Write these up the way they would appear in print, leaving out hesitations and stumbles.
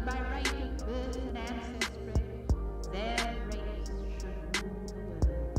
by right of birth and ancestry, their race should rule the world.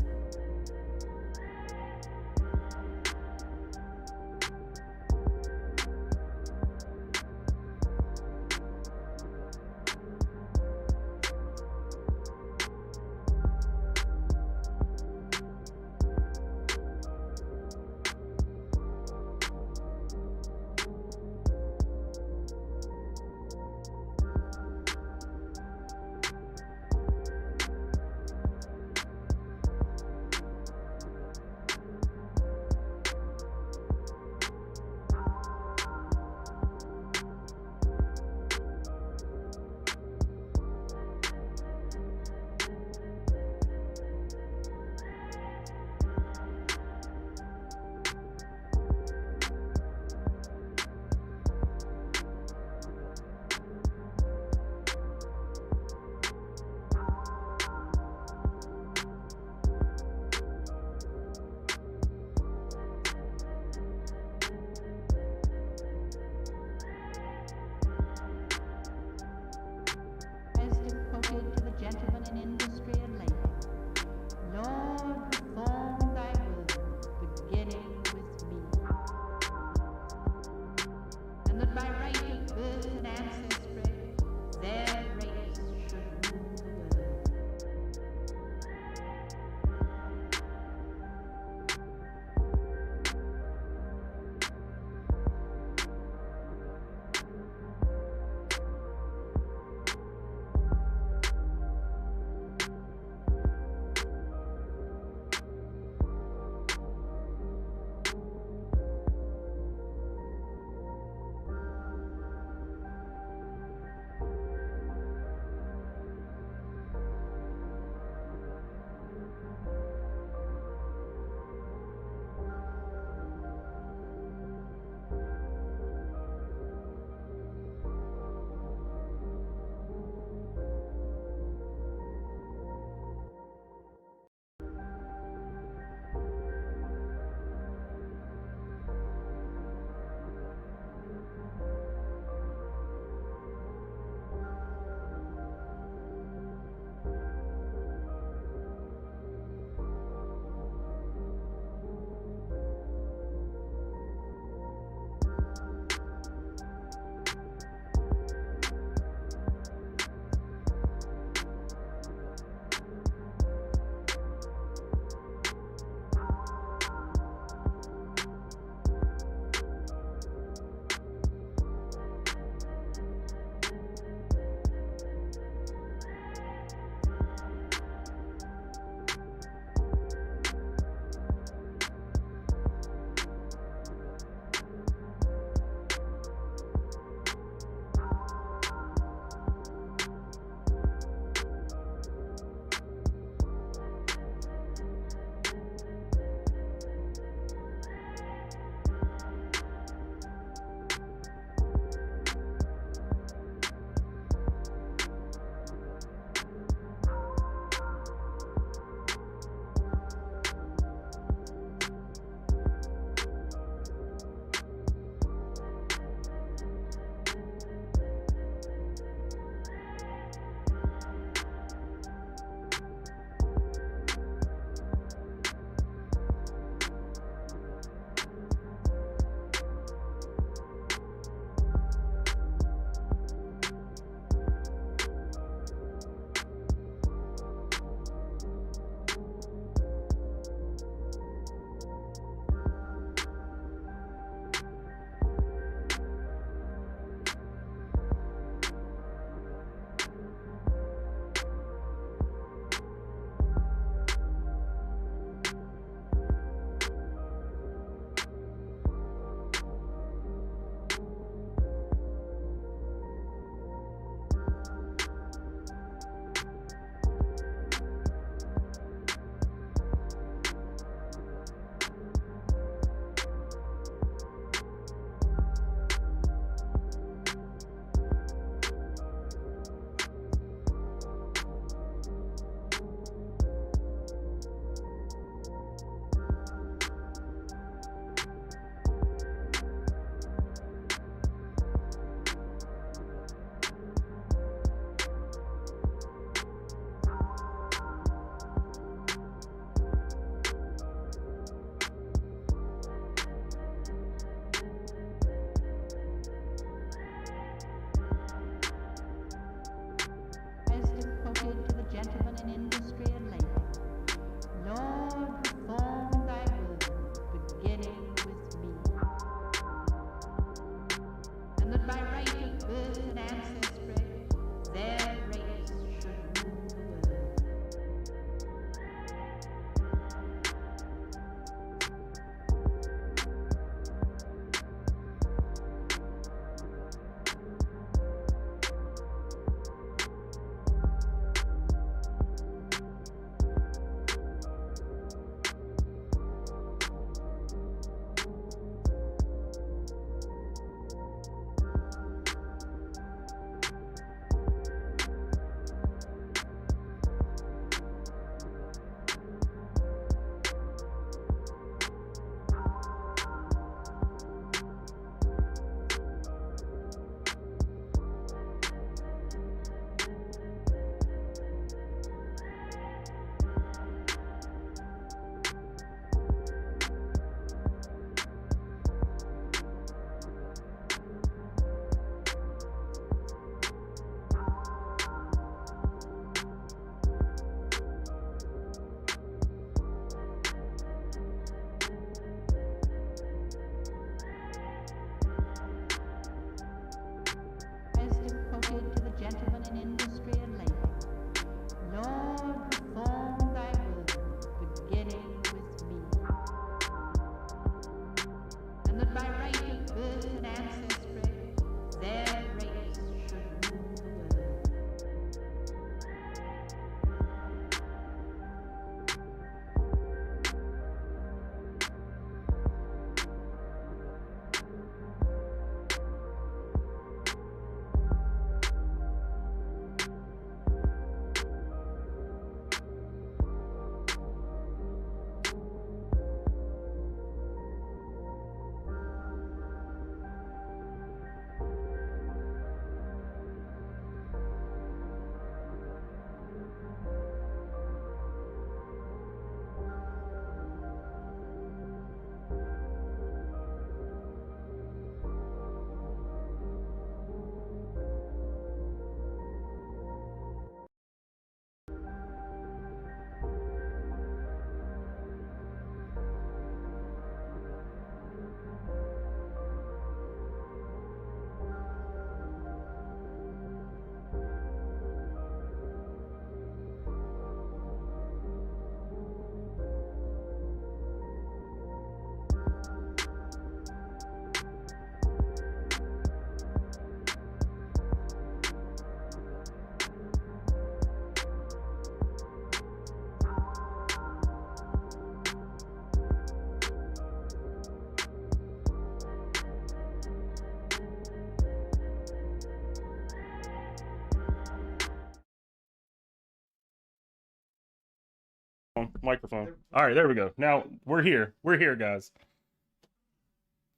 microphone. All right, there we go. Now we're here. We're here, guys.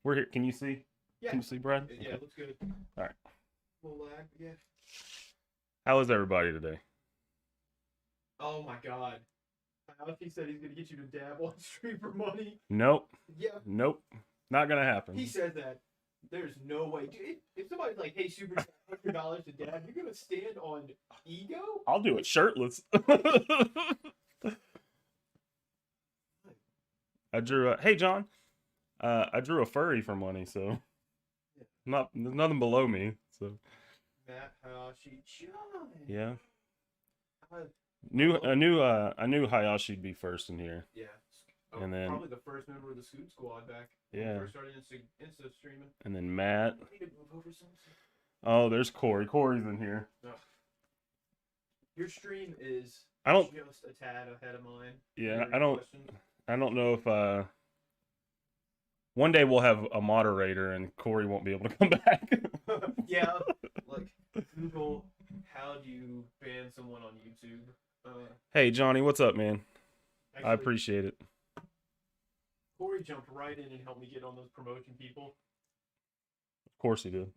We're here. Can you see? Yeah. Can you see, Brad? Yeah, it looks good. All right. Little lag, yeah. How is everybody today? Oh my god. He said he's gonna get you to dab on stream for money. Nope. Yeah. Nope. Not gonna happen. He said that. There's no way. Dude, if somebody's like, hey, super $100 to dab, you're gonna stand on ego? I'll do it shirtless. I drew a. Hey, John. I drew a furry for money, so there's nothing below me. So Matt Hayashi John. yeah. Uh, I knew Hayashi'd be first in here. Yeah. And then- probably the first member of the Scoot Squad back when Yeah. we first started Insta streaming. And then Matt. I need to move over some. Oh, there's Corey. Corey's in here. Ugh. Your stream is I don't. just a tad ahead of mine. Yeah, Your I don't. questions. I don't know if one day we'll have a moderator and Corey won't be able to come back. Yeah, like Google, how do you ban someone on YouTube? Hey Johnny, what's up, man? I Actually, appreciate it. Corey jumped right in and helped me get on those promotion people. Of course he did.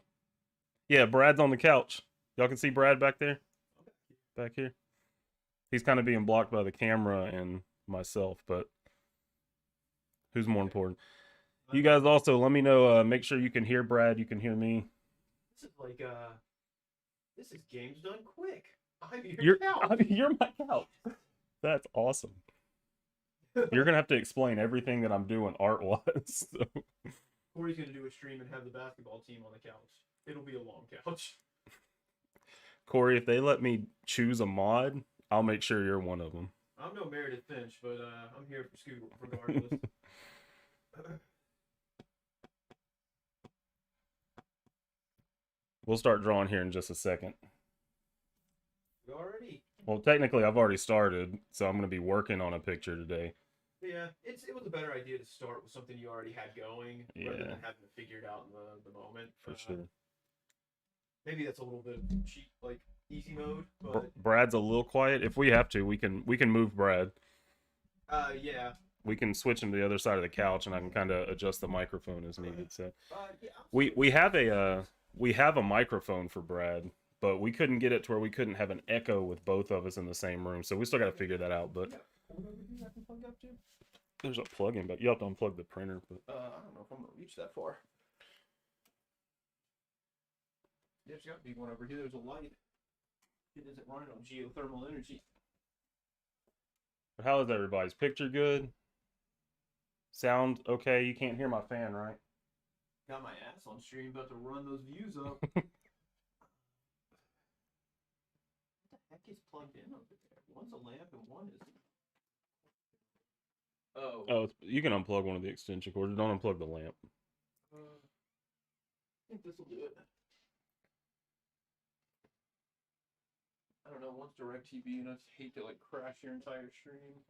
Yeah, Brad's on the couch. Y'all can see Brad back there? Back here? He's kind of being blocked by the camera and myself, but who's more important? You guys also let me know, make sure you can hear Brad, you can hear me. This is like this is games done quick. I'm your You're couch. you're my couch. That's awesome. You're gonna have to explain everything that I'm doing art-wise. So. Corey's gonna do a stream and have the basketball team on the couch. It'll be a long couch. Corey, if they let me choose a mod, I'll make sure you're one of them. I'm no Meredith Finch, but I'm here for Scoot regardless. We'll start drawing here in just a second. We already. Well, technically, I've already started, so I'm going to be working on a picture today. Yeah, it was a better idea to start with something you already had going rather Yeah. than having to figure it out in the moment. For sure. Maybe that's a little bit of cheap, like easy mode, but Brad's a little quiet. If we have to, we can move Brad. yeah. We can switch him to the other side of the couch, and I can kind of adjust the microphone as needed. So Yeah. we have a microphone for Brad, but we couldn't get it to where we couldn't have an echo with both of us in the same room. So we still got to figure that out. But there's a plug-in, but you have to unplug the printer. But I don't know if I'm gonna reach that far. There's got to be one over here. There's a light. It isn't running on geothermal energy. how is everybody's picture? Good. Sound okay? You can't hear my fan, right? Got my ass on stream, about to run those views up. What the heck is plugged in over there? One's a lamp and one is. Oh. Oh, you can unplug one of the extension cords. Don't unplug the lamp. I think this will do it. I don't know. One's DirecTV, and I just hate to like crash your entire stream.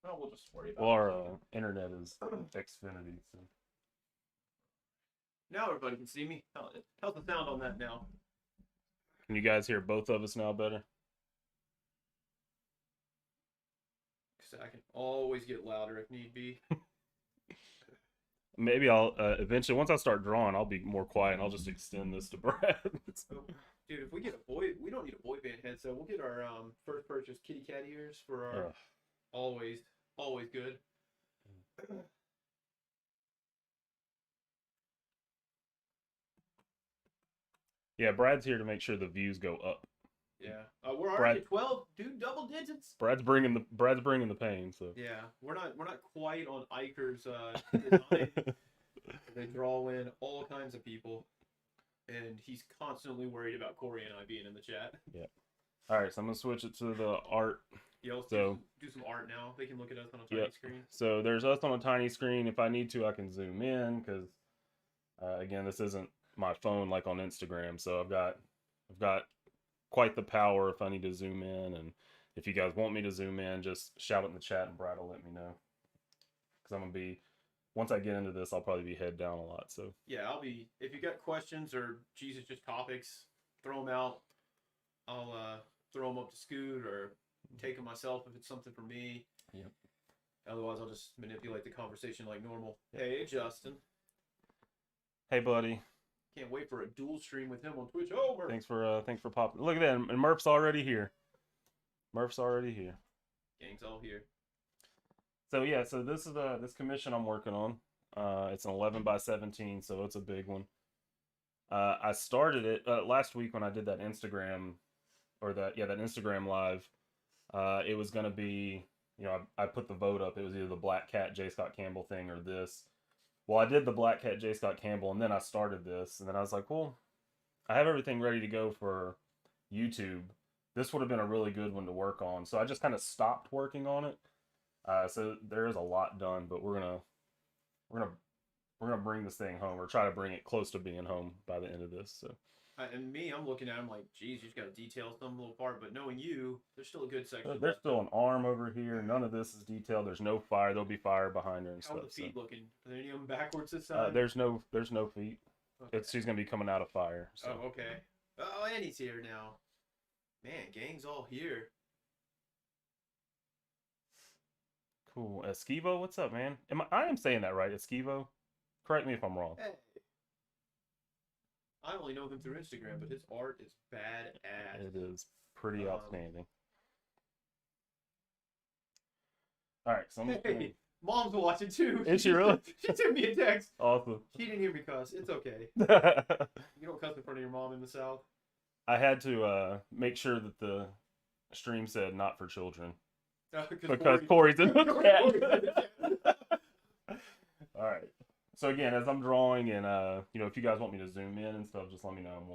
Oh, we'll just worry about Well, our it. internet is Xfinity. So. Now everybody can see me. How's the sound on that now? Can you guys hear both of us now better? Because I can always get louder if need be. Maybe I'll eventually, once I start drawing, I'll be more quiet and I'll just extend this to Brad. So, dude, if we get a boy, we don't need a boy band headset. We'll get our first purchase kitty cat ears for our always good. Yeah, Brad's here to make sure the views go up. Yeah, we're already at 12, dude, double digits. Brad's bringing the pain. So Yeah, we're not quite on Iker's design. They draw in all kinds of people, and he's constantly worried about Corey and I being in the chat. Yeah. All right, so I'm gonna switch it to the art. Yeah, let's So- do some art now. They can look at us on a tiny Yep. screen. So there's us on a tiny screen. If I need to, I can zoom in because, again, this isn't my phone like on Instagram. So I've got quite the power if I need to zoom in. And if you guys want me to zoom in, just shout it in the chat and Brad will let me know. Because I'm gonna be, once I get into this, I'll probably be head down a lot. So Yeah, I'll be. If you got questions or Jesus, just topics, throw them out. I'll throw them up to Scoot or take them myself if it's something for me. Yep. Otherwise, I'll just manipulate the conversation like normal. Hey, Justin. Hey, buddy. Can't wait for a dual stream with him on Twitch. Oh, Murph. Thanks for popping. Look at that, and Murph's already here. Murph's already here. Gang's all here. So yeah, so this is this commission I'm working on. It's an 11 by 17, so it's a big one. I started it last week when I did that Instagram, or that Instagram live. It was gonna be, you know, I put the vote up. It was either the Black Cat J. Scott Campbell thing or this. Well, I did the Black Cat J. Scott Campbell, and then I started this, and then I was like, well, I have everything ready to go for YouTube. This would have been a really good one to work on, so I just kind of stopped working on it. So there is a lot done, but we're gonna bring this thing home, or try to bring it close to being home by the end of this. So. And me, I'm looking at him like, geez, you just got to detail some little part. But knowing you, there's still a good section. There's still an arm over here. None of this is detailed. There's no fire. There'll be fire behind her and How stuff. are the feet so. looking? Are there any of them backwards this time? There's no feet. Okay. She's gonna be coming out of fire. So. Oh, okay. Oh, and he's here now. Man, gang's all here. Cool. Esquivo, what's up, man? I am saying that right, Esquivo? Correct me if I'm wrong. Hey. I only know him through Instagram, but his art is badass. It is pretty outstanding. All right, so I'm Hey, Mom's watching too. Is she really? She sent me a text. Awesome. She didn't hear me cuss. It's okay. I You don't cuss in front of your mom in the South. had to make sure that the stream said not for children. Because Corey- Corey's in the Corey's in the chat. All right. So again, as I'm drawing, and you know, if you guys want me to zoom in and stuff, just let me know, and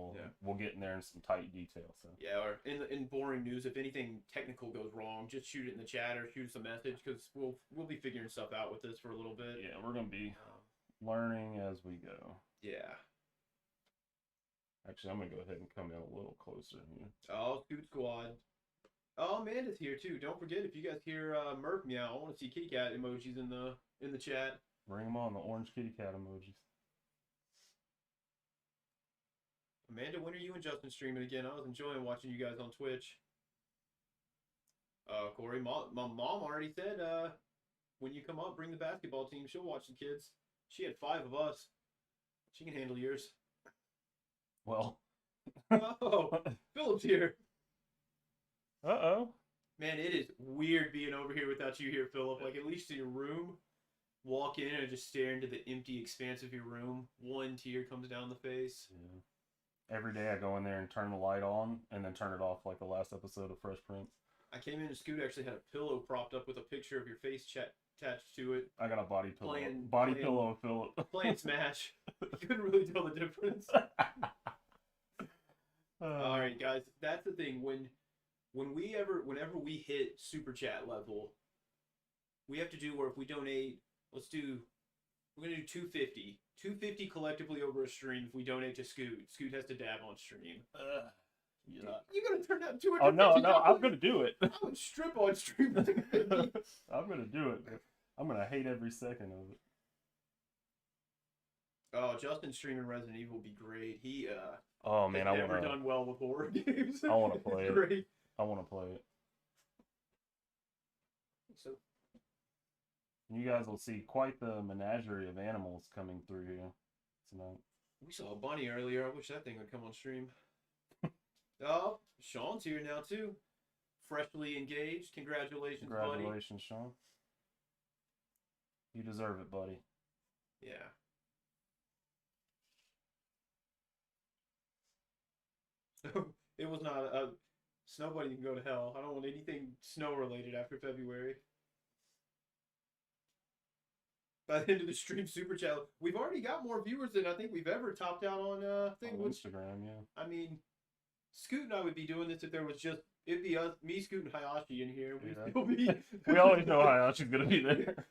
we'll get in there in some tight detail. So Yeah, or in boring news, if anything technical goes wrong, just shoot it in the chat or shoot us a message, because we'll be figuring stuff out with this for a little bit. yeah, we're gonna be learning as we go. Yeah. Actually, I'm gonna go ahead and come in a little closer here. Oh, Scoot Squad. Oh, Amanda's here too. Don't forget, if you guys hear Murph meow, I want to see kitty cat emojis in the chat. Bring them on, the orange kitty cat emojis. Amanda, when are you and Justin streaming again? I was enjoying watching you guys on Twitch. Corey, my mom already said when you come up, bring the basketball team. She'll watch the kids. She had 5 of us. She can handle yours. Well. Oh, Philip's here. Uh-oh. Man, it is weird being over here without you here, Philip. Like, at least in your room, walk in and just stare into the empty expanse of your room. One tear comes down the face. Yeah. Every day I go in there and turn the light on and then turn it off like the last episode of Fresh Prince. I came in and Scoot actually had a pillow propped up with a picture of your face attached to it. I got a body pillow. Playing- Pillow of Philip. Playing Smash. You couldn't really tell the difference. All right, guys, that's the thing. Whenever we hit super chat level, we have to do where if we donate, we're gonna do 250. 250 collectively over a stream if we donate to Scoot. Scoot has to dab on stream. Yeah. You're gonna turn down 250. Oh no, I'm gonna do it. I would strip on stream. For 250. I'm gonna do it. I'm gonna hate every second of it. Oh, Justin streaming Resident Evil would be great. He Oh man, has I never wanna done well with horror games. I wanna play it. Great. I wanna play it. So You guys will see quite the menagerie of animals coming through here tonight. we saw a bunny earlier. I wish that thing would come on stream. Oh, Sean's here now too. Freshly engaged. Congratulations, buddy. Congratulations, Sean. You deserve it, buddy. Yeah. It was not a snowbody can go to hell. I don't want anything snow related after February. By the end of the stream super chat, we've already got more viewers than I think we've ever topped out on thing. On Instagram, yeah. I mean, Scoot and I would be doing this if there was just it'd be us, me, Scoot, and Hayashi in here. We'd Yeah. still be. We always know Hayashi's gonna be there.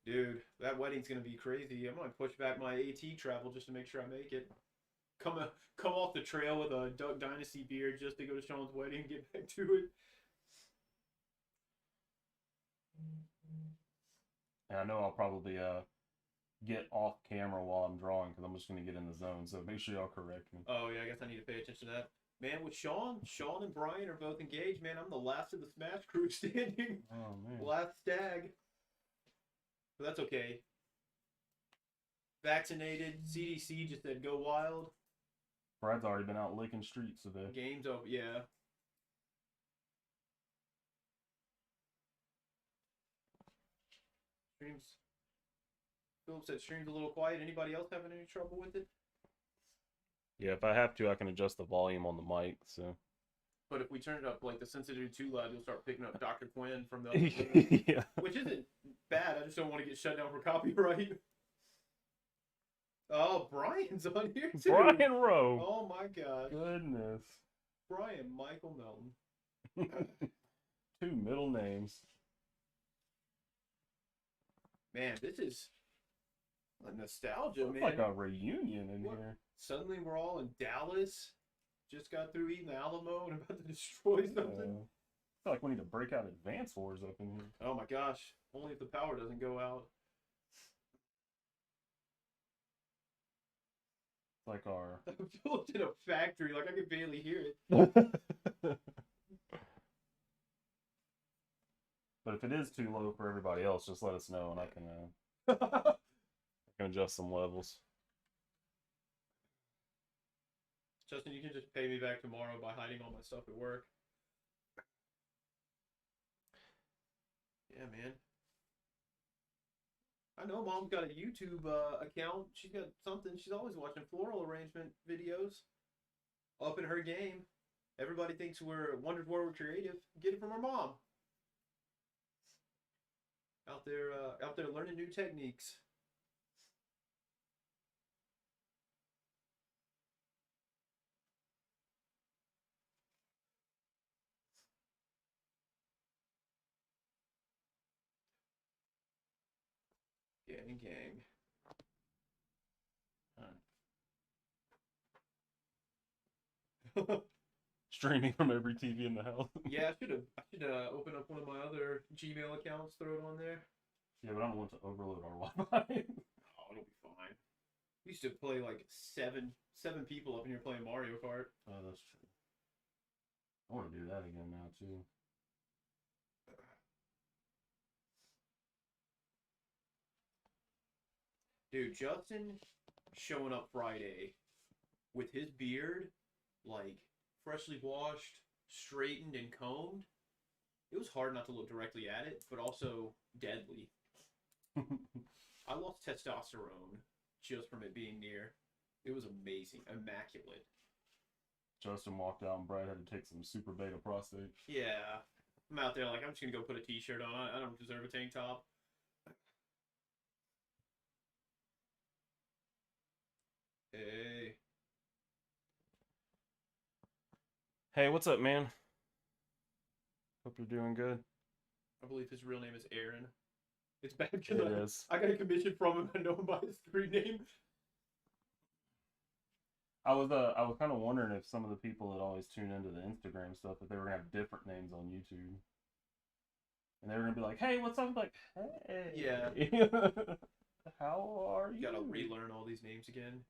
Dude, that wedding's gonna be crazy. I'm gonna push back my AT travel just to make sure I make it. Come off the trail with a Duck Dynasty beard just to go to Sean's wedding and get back to it. And I know I'll probably get off camera while I'm drawing because I'm just gonna get in the zone. So make sure y'all correct me. Oh yeah, I guess I need to pay attention to that. Man, with Sean and Brian are both engaged. Man, I'm the last of the Smash crew standing. Oh man. Last stag. But that's okay. Vaccinated. CDC just said go wild. Brad's already been out licking streets today. Game's over. Yeah. Streams. Philip said stream's a little quiet. Anybody else having any trouble with it? Yeah, if I have to, I can adjust the volume on the mic. So. But if we turn it up like the sensitivity too loud, you'll start picking up Dr. Quinn from the other Yeah. which isn't bad. I just don't want to get shut down for copyright. Oh, Brian's on here too. Brian Rowe. Oh my gosh. Goodness. Brian Michael Melton. Two middle names. Man, this is a nostalgia, Looks man. like a reunion in What? here. Suddenly we're all in Dallas. Just got through eating Alamo and about to destroy something. I feel like we need to break out Advance Wars up in here. Oh my gosh. Only if the power doesn't go out. It's like our. I feel like in a factory, like I could barely hear it. But if it is too low for everybody else, just let us know and I can adjust some levels. Justin, you can just pay me back tomorrow by hiding all my stuff at work. Yeah, man. I know Mom's got a YouTube account. She's got something. She's always watching floral arrangement videos. Up in her game. Everybody thinks wonders where we're creative. Get it from her mom. Out there learning new techniques. Gang. Streaming from every TV in the house. Yeah, I should open up one of my other Gmail accounts, throw it on there. Yeah, but I don't want to overload our Wi-Fi. Oh, it'll be fine. We used to play like seven people up in here playing Mario Kart. Oh, that's true. I want to do that again now too. Dude, Justin showing up Friday with his beard, like, freshly washed, straightened, and combed. It was hard not to look directly at it, but also deadly. I lost testosterone just from it being near. It was amazing. Immaculate. Justin walked out and Brad had to take some super beta prostate. Yeah. I'm out there like, I'm just going to go put a t-shirt on. I don't deserve a tank top. Hey. Hey, what's up, man? Hope you're doing good. I believe his real name is Aaron. It's bad It because is. I got a commission from him. I know him by his screen name. I was kind of wondering if some of the people that always tune into the Instagram stuff, if they were gonna have different names on YouTube, and they were gonna be like, "Hey, what's up?" Like, "Hey, Yeah. how are you?" You gotta relearn all these names again.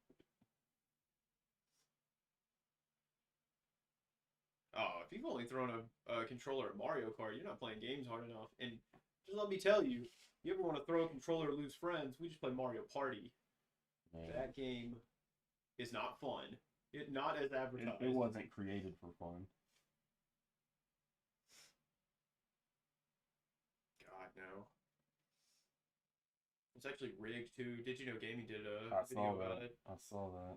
Oh, if you've only thrown a controller at Mario Kart, you're not playing games hard enough. And just let me tell you, you ever want to throw a controller or lose friends, we just play Mario Party. Man, That game is not fun. Not as advertised. it wasn't created for fun. God, no. It's actually rigged, too. Did you know Gaming did a I video saw about that. it? I saw that.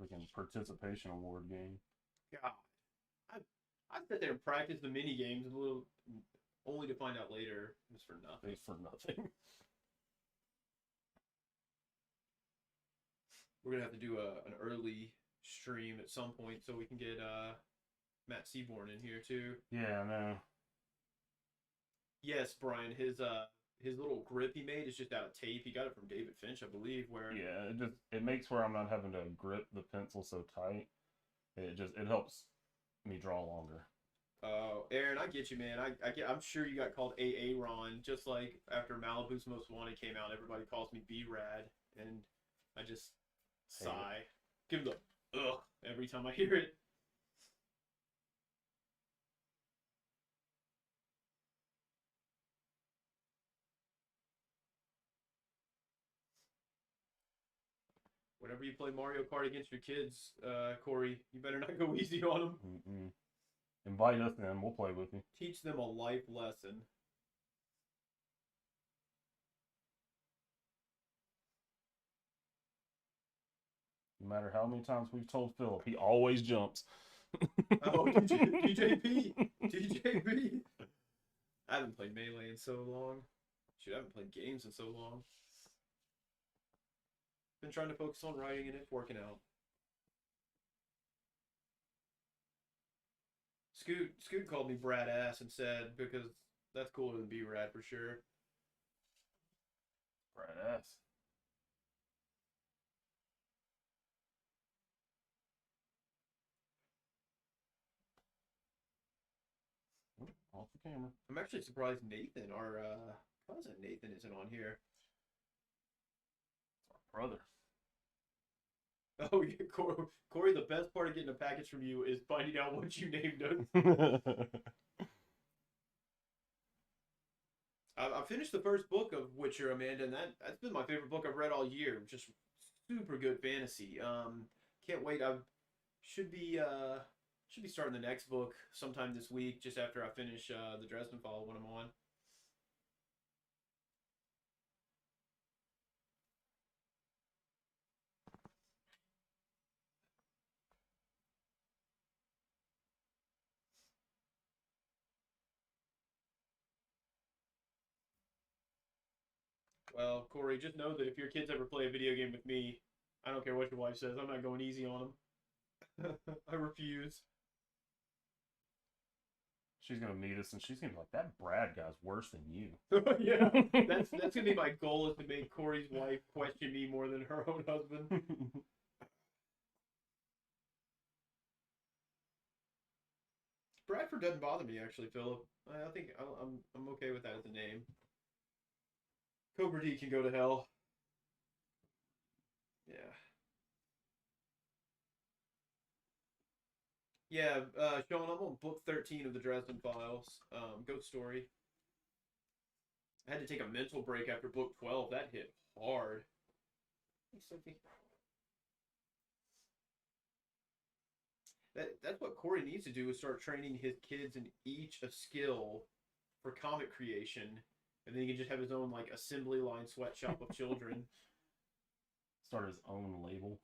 Freaking participation award game. God. I sat there and practiced the mini games a little, only to find out later it was for nothing. It's for nothing. We're gonna have to do an early stream at some point so we can get Matt Seaborn in here too. Yeah, I know. Yes, Brian, his little grip he made is just out of tape. He got it from David Finch, I believe. Where Yeah, it makes where I'm not having to grip the pencil so tight. It helps me draw longer. Oh, Aaron, I get you, man. I'm sure you got called AA Ron, just like after Malibu's Most Wanted came out, everybody calls me B Rad, and I just sigh. Give the ugh every time I hear it. Whenever you play Mario Kart against your kids, Corey, you better not go easy on them. Mm-mm. Invite us in. We'll play with you. Teach them a life lesson. No matter how many times we've told Philip, he always jumps. Oh, DJP. DJP. I haven't played Melee in so long. Shoot, I haven't played games in so long. Been trying to focus on writing and it's working out. Scoot called me Brad ass and said because that's cooler than B-Rad for sure. Brad ass. Off the camera. I'm actually surprised Nathan, our cousin Nathan, isn't on here. It's our brother. Oh, yeah, Corey, the best part of getting a package from you is finding out what you named us. I finished the first book of Witcher, Amanda, and that's been my favorite book I've read all year. Just super good fantasy. Can't wait. I should be starting the next book sometime this week, just after I finish the Dresden File when I'm on. Well, Corey, just know that if your kids ever play a video game with me, I don't care what your wife says, I'm not going easy on them. I refuse. She's gonna meet us and she's gonna be like, that Brad guy's worse than you. Yeah, that's gonna be my goal, is to make Corey's wife question me more than her own husband. Bradford doesn't bother me actually, Philip. I think I'm okay with that as a name. Cobra D can go to hell. Yeah. Yeah, Sean, I'm on book 13 of the Dresden Files. Ghost Story. I had to take a mental break after book 12. That hit hard. Hey, Sophie. That's what Corey needs to do, is start training his kids in each a skill for comic creation, and then he can just have his own like assembly line sweatshop of children. Start his own label.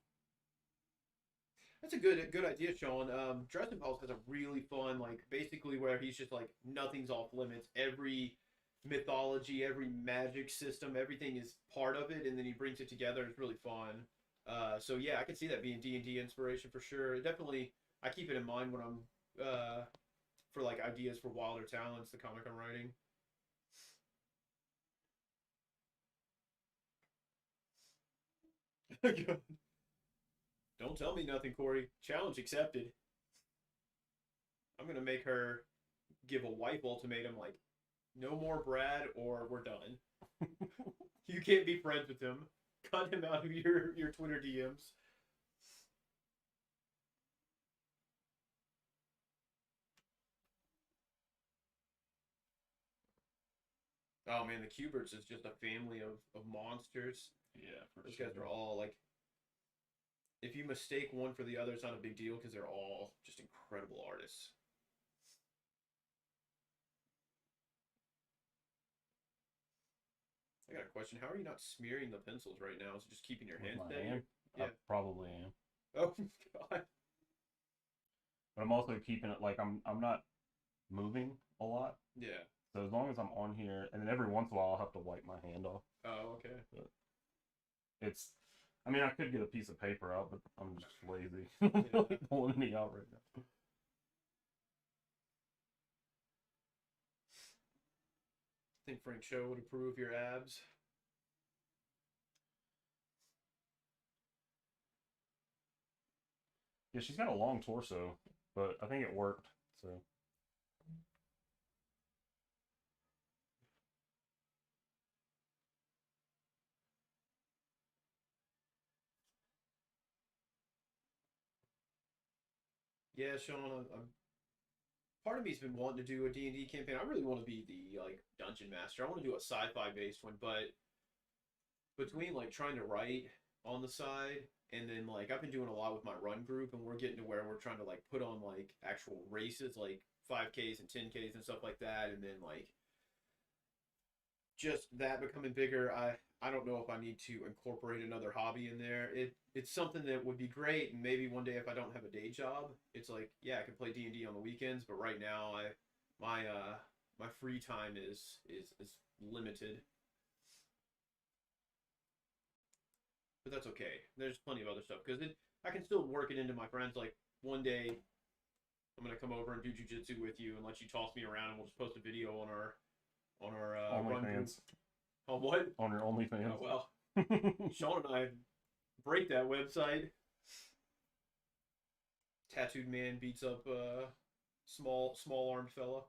That's a good idea, Sean. Dresden Files has a really fun, like, basically where he's just like, nothing's off limits. Every mythology, every magic system, everything is part of it, and then he brings it together. It's really fun. So yeah, I can see that being D&D inspiration for sure. Definitely, I keep it in mind when I'm for like ideas for Wilder Talents, the comic I'm writing. Don't tell me nothing, Corey. Challenge accepted. I'm gonna make her give a wife ultimatum, like, no more Brad or we're done. You can't be friends with him. Cut him out of your Twitter DMs. Oh man, the Cuberts is just a family of monsters. Yeah, for Those sure. guys are all like, if you mistake one for the other, it's not a big deal because they're all just incredible artists. I got a question. How are you not smearing the pencils right now? Is it just keeping your With hands my steady? hand? Yeah. I probably am. Oh God. But I'm also keeping it like I'm not moving a lot. Yeah. So as long as I'm on here, and then every once in a while I'll have to wipe my hand off. Oh, okay. But it's, I mean, I could get a piece of paper out, but I'm just lazy. Yeah. Like pulling any out right now. I think Frank Cho would approve your abs. Yeah, she's got a long torso, but I think it worked. So Yeah, Sean, part of me's been wanting to do a D&D campaign. I really want to be the like dungeon master. I want to do a sci-fi based one, but between like trying to write on the side and then like I've been doing a lot with my run group and we're getting to where we're trying to like put on like actual races like 5Ks and 10Ks and stuff like that and then like just that becoming bigger. I don't know if I need to incorporate another hobby in there. It's something that would be great and maybe one day if I don't have a day job, it's like yeah, I can play D&D on the weekends, but right now my free time is limited. But that's okay. There's plenty of other stuff because I can still work it into my friends. Like one day, I'm gonna come over and do jujitsu with you and let you toss me around, and we'll just post a video on our run group. OnlyFans. On what? On your OnlyFans. Oh well, Sean and I break that website. Tattooed man beats up small armed fella.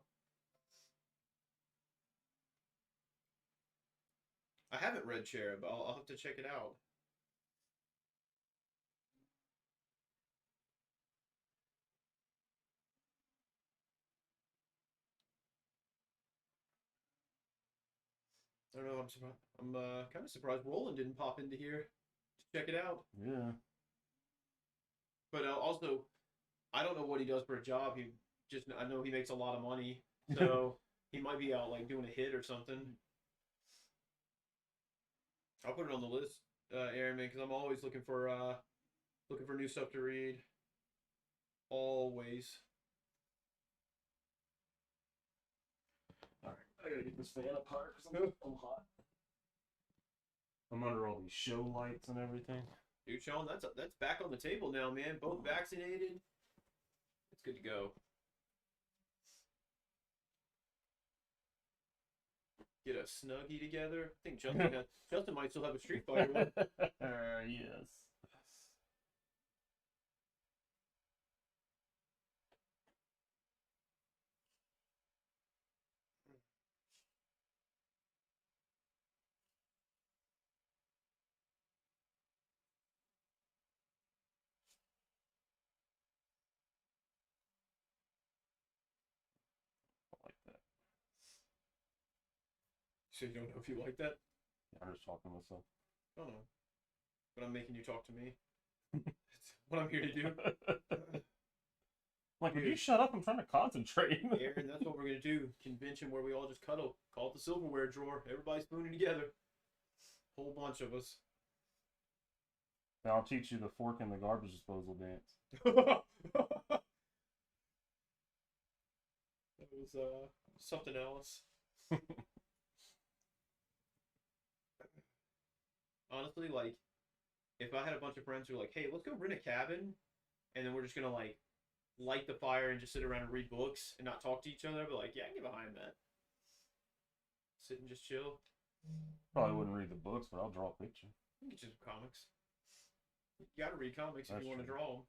I haven't read Cherub. I'll have to check it out. I don't know. I'm surprised. I'm kind of surprised Roland didn't pop into here to check it out. Yeah. But also, I don't know what he does for a job. I know he makes a lot of money, so he might be out like doing a hit or something. I'll put it on the list, Aaron, man, because I'm always looking for new stuff to read. Always. Alright, I gotta get this fan apart because I'm hot. I'm under all these show lights and everything. Dude, Sean, that's back on the table now, man. Both vaccinated. It's good to go. Get a snuggie together. I think Justin might still have a Street Fighter one. Yes. I like that. So you don't know if you like that? I'm just talking to myself. I don't know. But I'm making you talk to me. It's what I'm here to do. Like, would you shut up? I'm trying to concentrate. Aaron, that's what we're gonna do. Convention where we all just cuddle. Call it the silverware drawer. Everybody spooning together. Whole bunch of us. Now I'll teach you the fork and the garbage disposal dance. That was something else. Honestly, like if I had a bunch of friends who were like, "Hey, let's go rent a cabin," and then we're just gonna like light the fire and just sit around and read books and not talk to each other, I'd be like, "Yeah, I can get behind that." Sit and just chill. Probably wouldn't read the books, but I'll draw a picture. You can get you some comics. You gotta read comics if That's you want to true. draw them.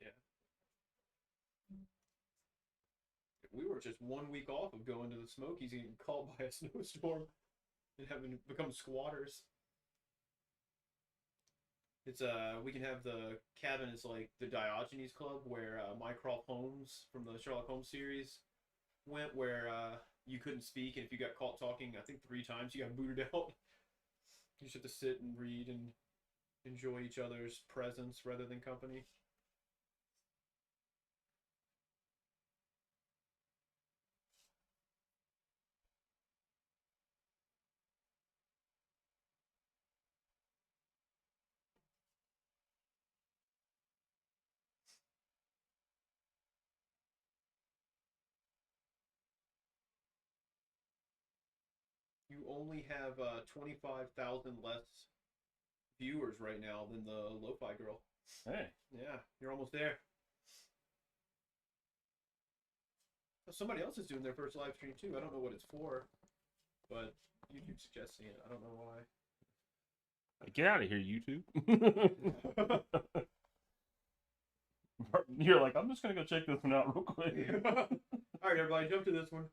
Yeah. We were just 1 week off of going to the Smokies and getting caught by a snowstorm and having become squatters. It's we can have the cabin is like the Diogenes Club where Mycroft Holmes from the Sherlock Holmes series went, where you couldn't speak, and if you got caught talking, I think 3 times, you got booted out. You just have to sit and read and enjoy each other's presence rather than company. You only have 25,000 less viewers right now than the Lo-Fi Girl. Hey, Yeah, you're almost there. Somebody else is doing their first live stream too. I don't know what it's for, but YouTube suggesting it. I don't know why. Get out of here, YouTube. You're like, I'm just gonna go check this one out real quick. All right, everybody, jump to this one.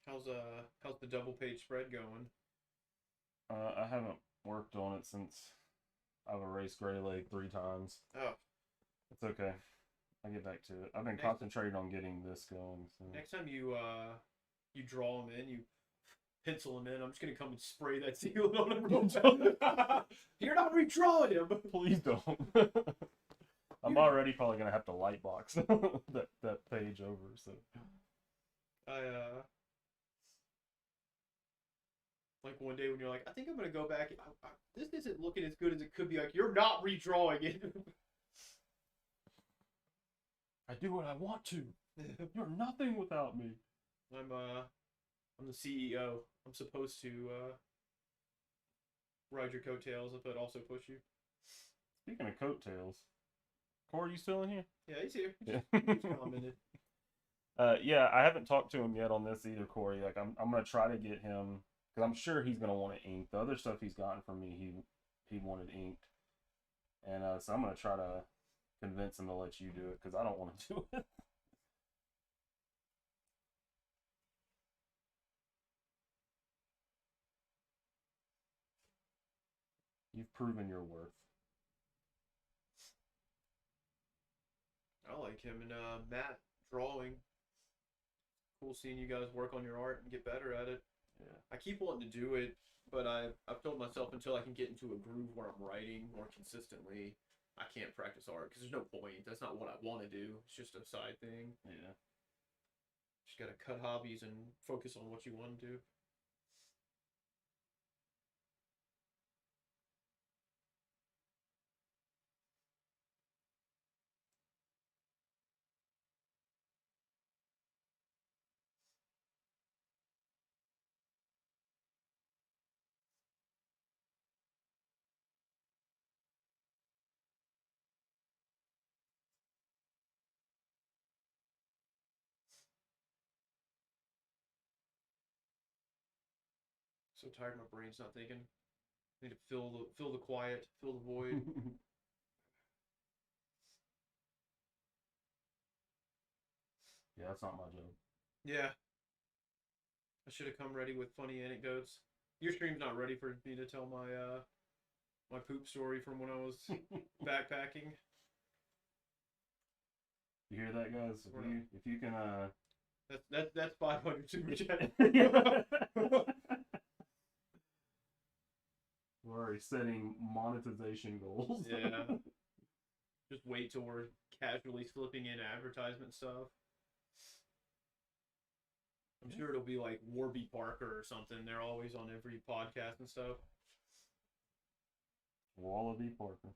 How's the double page spread going? I haven't worked on it since I've erased Gray Lake 3 times. Oh, It's okay. I'll get back to it. I've been Next- concentrating on getting this going. So. next time you draw them in, you pencil them in. I'm just gonna come and spray that seal on him. You're not redrawing him. Please don't. I'm already probably gonna have to light box that page over. So like one day when you're like, I think I'm gonna go back. This isn't looking as good as it could be. Like, you're not redrawing it. I do what I want to. You're nothing without me. I'm the CEO. I'm supposed to ride your coattails, but also push you. Speaking of coattails, Corey, you still in here? Yeah, he's here. Yeah. He's commented. Yeah, I haven't talked to him yet on this either, Corey. Like, I'm gonna try to get him because I'm sure he's gonna want it inked. The other stuff he's gotten from me, he wanted inked, and so I'm gonna try to convince him to let you do it because I don't want to do it. You've proven your worth. I like him and Matt drawing. Cool seeing you guys work on your art and get better at it. Yeah. I keep wanting to do it, but I've told myself until I can get into a groove where I'm writing more consistently, I can't practice art because there's no point. That's not what I want to do. It's just a side thing. Yeah. Just gotta cut hobbies and focus on what you want to do. So tired, my brain's not thinking. I need to fill the quiet, fill the void. Yeah, that's not my job. Yeah. I should have come ready with funny anecdotes. Your stream's not ready for me to tell my my poop story from when I was backpacking. You hear that, guys? If you can That's 500 super chat. We're already setting monetization goals. Yeah. Just wait till we're casually slipping in advertisement stuff. I'm sure it'll be like Warby Parker or something. They're always on every podcast and stuff. Wallaby Parker.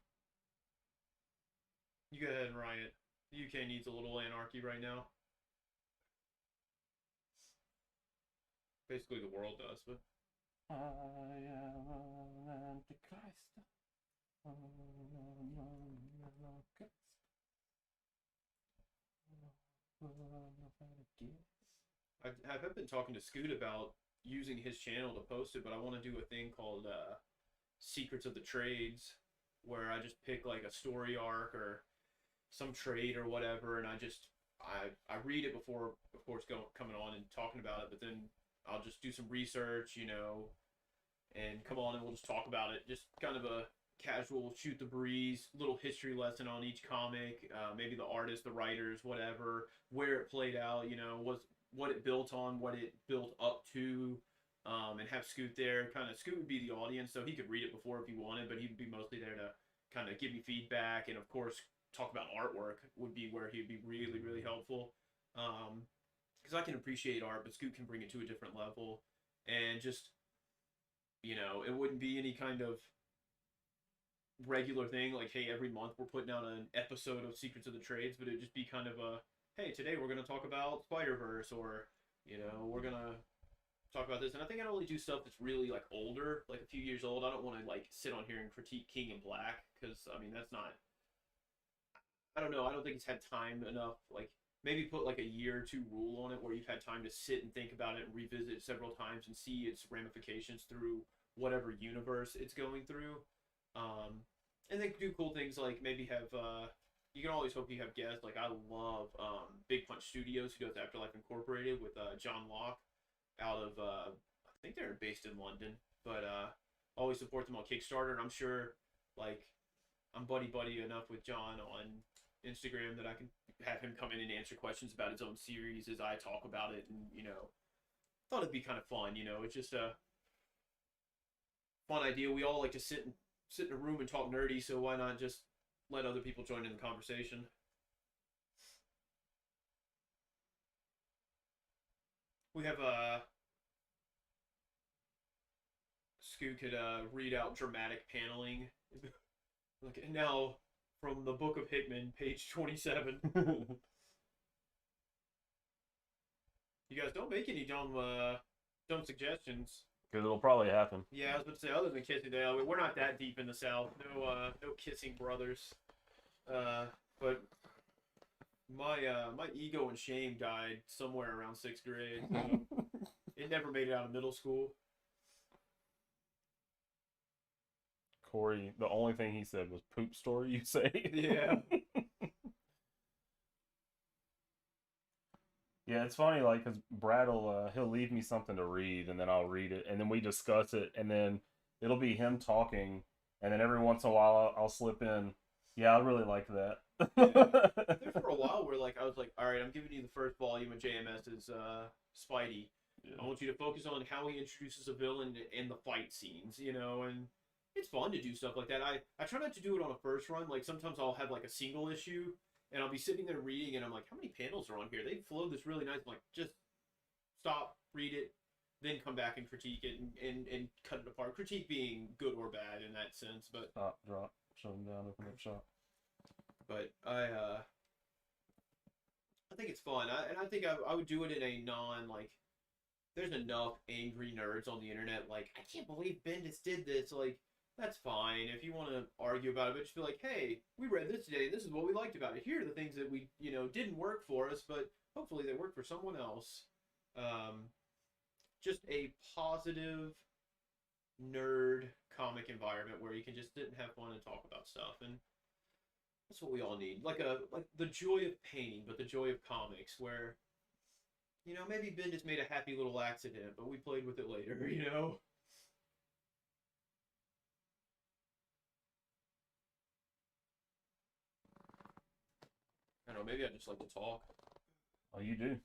You go ahead and riot. The UK needs a little anarchy right now. Basically, the world does, but I am an Antichrist. I've been talking to Scoot about using his channel to post it, but I want to do a thing called Secrets of the Trades, where I just pick like a story arc or some trade or whatever, and I read it before, of course, coming on and talking about it, but then I'll just do some research, and come on and we'll just talk about it. Just kind of a casual shoot the breeze, little history lesson on each comic, maybe the artist, the writers, whatever, where it played out, what it built on, what it built up to, and have Scoot there. Scoot would be the audience, so he could read it before if he wanted, but he'd be mostly there to kind of give me feedback, and of course talk about artwork would be where he'd be really, really helpful. Because I can appreciate art, but Scoot can bring it to a different level, and just, it wouldn't be any kind of regular thing like, hey, every month we're putting out an episode of Secrets of the Trades, but it'd just be kind of a, hey, today we're going to talk about Spider-Verse, or, we're going to talk about this, and I think I'd only do stuff that's really like older, like a few years old. I don't want to like sit on here and critique King in Black because I mean that's not. I don't know. I don't think it's had time enough. Like maybe put like a year or two rule on it where you've had time to sit and think about it and revisit it several times and see its ramifications through whatever universe it's going through. And they do cool things like maybe have. You can always hope you have guests. Like I love Big Punch Studios, who does Afterlife Incorporated with John Locke out of I think they're based in London, but always support them on Kickstarter. And I'm sure like I'm buddy enough with John on Instagram that I can have him come in and answer questions about his own series as I talk about it. And thought it'd be kind of fun. It's just a fun idea. We all like to sit in a room and talk nerdy, so why not just let other people join in the conversation? We have Scoot could read out dramatic paneling. Look now from the Book of Hickman, page 27. You guys don't make any dumb suggestions. Because it'll probably happen. Yeah, I was about to say, other than kissing, we're not that deep in the South. No kissing brothers. But my ego and shame died somewhere around 6th grade. So it never made it out of middle school. Corey, the only thing he said was poop story, you say? Yeah. Yeah, it's funny, like, because Brad he'll leave me something to read, and then I'll read it, and then we discuss it, and then it'll be him talking, and then every once in a while I'll slip in, yeah, I really like that. There for a while where, like, I was like, all right, I'm giving you the first volume of JMS's Spidey. Yeah. I want you to focus on how he introduces a villain and the fight scenes, and it's fun to do stuff like that. I try not to do it on a first run. Like, sometimes I'll have, like, a single issue, and I'll be sitting there reading, and I'm like, how many panels are on here? They flowed this really nice. I'm like, just stop, read it, then come back and critique it and cut it apart. Critique being good or bad in that sense, but... Stop, drop, shut them down, open up shop. But I think it's fun. I think I would do it in a non, like, there's enough angry nerds on the internet, like, I can't believe Bendis did this, like... That's fine if you want to argue about it, but just be like, hey, we read this today, and this is what we liked about it. Here are the things that we, didn't work for us, but hopefully they work for someone else. Just a positive nerd comic environment where you can just sit and have fun and talk about stuff, and that's what we all need. Like the joy of painting, but the joy of comics, where, maybe Bendis made a happy little accident, but we played with it later, I don't know, maybe I just like to talk. Oh, you do.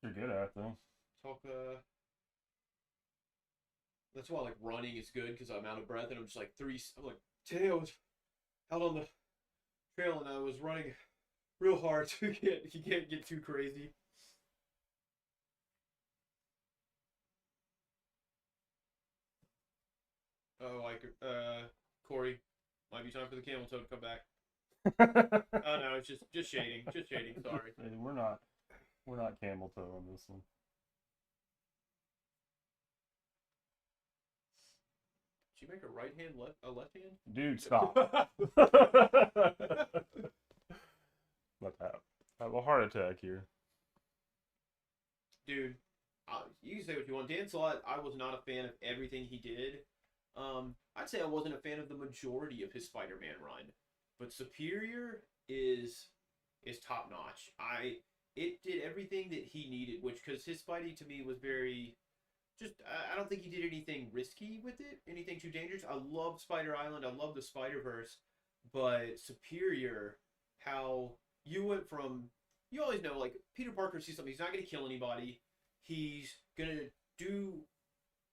You're good at it, though. Talk, that's why, like, running is good, because I'm out of breath, and I'm just like, today I was out on the trail, and I was running real hard, so you can't get too crazy. Oh, Corey. Might be time for the camel toe to come back. Oh no, it's just shading. Just shading, sorry. We're not camel toe on this one. Did you make a right hand, a left hand? Dude, stop. Let that. I have a heart attack here. Dude, you can say what you want. Dan Slott, I was not a fan of everything he did. I'd say I wasn't a fan of the majority of his Spider-Man run, but Superior is top notch. It did everything that he needed, which, because his Spidey to me was very, I don't think he did anything risky with it, anything too dangerous. I love Spider Island, I love the Spider-Verse, but Superior, how you went from, you always know, like, Peter Parker sees something, he's not going to kill anybody, he's going to do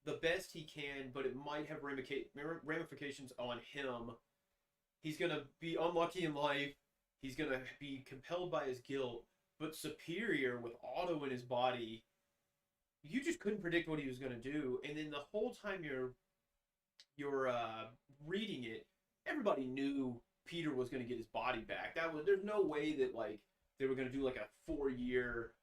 the best he can, but it might have ramifications on him. He's going to be unlucky in life. He's going to be compelled by his guilt. But Superior, with Otto in his body, you just couldn't predict what he was going to do. And then the whole time you're reading it, everybody knew Peter was going to get his body back. There's no way that, like, they were going to do like a 4-year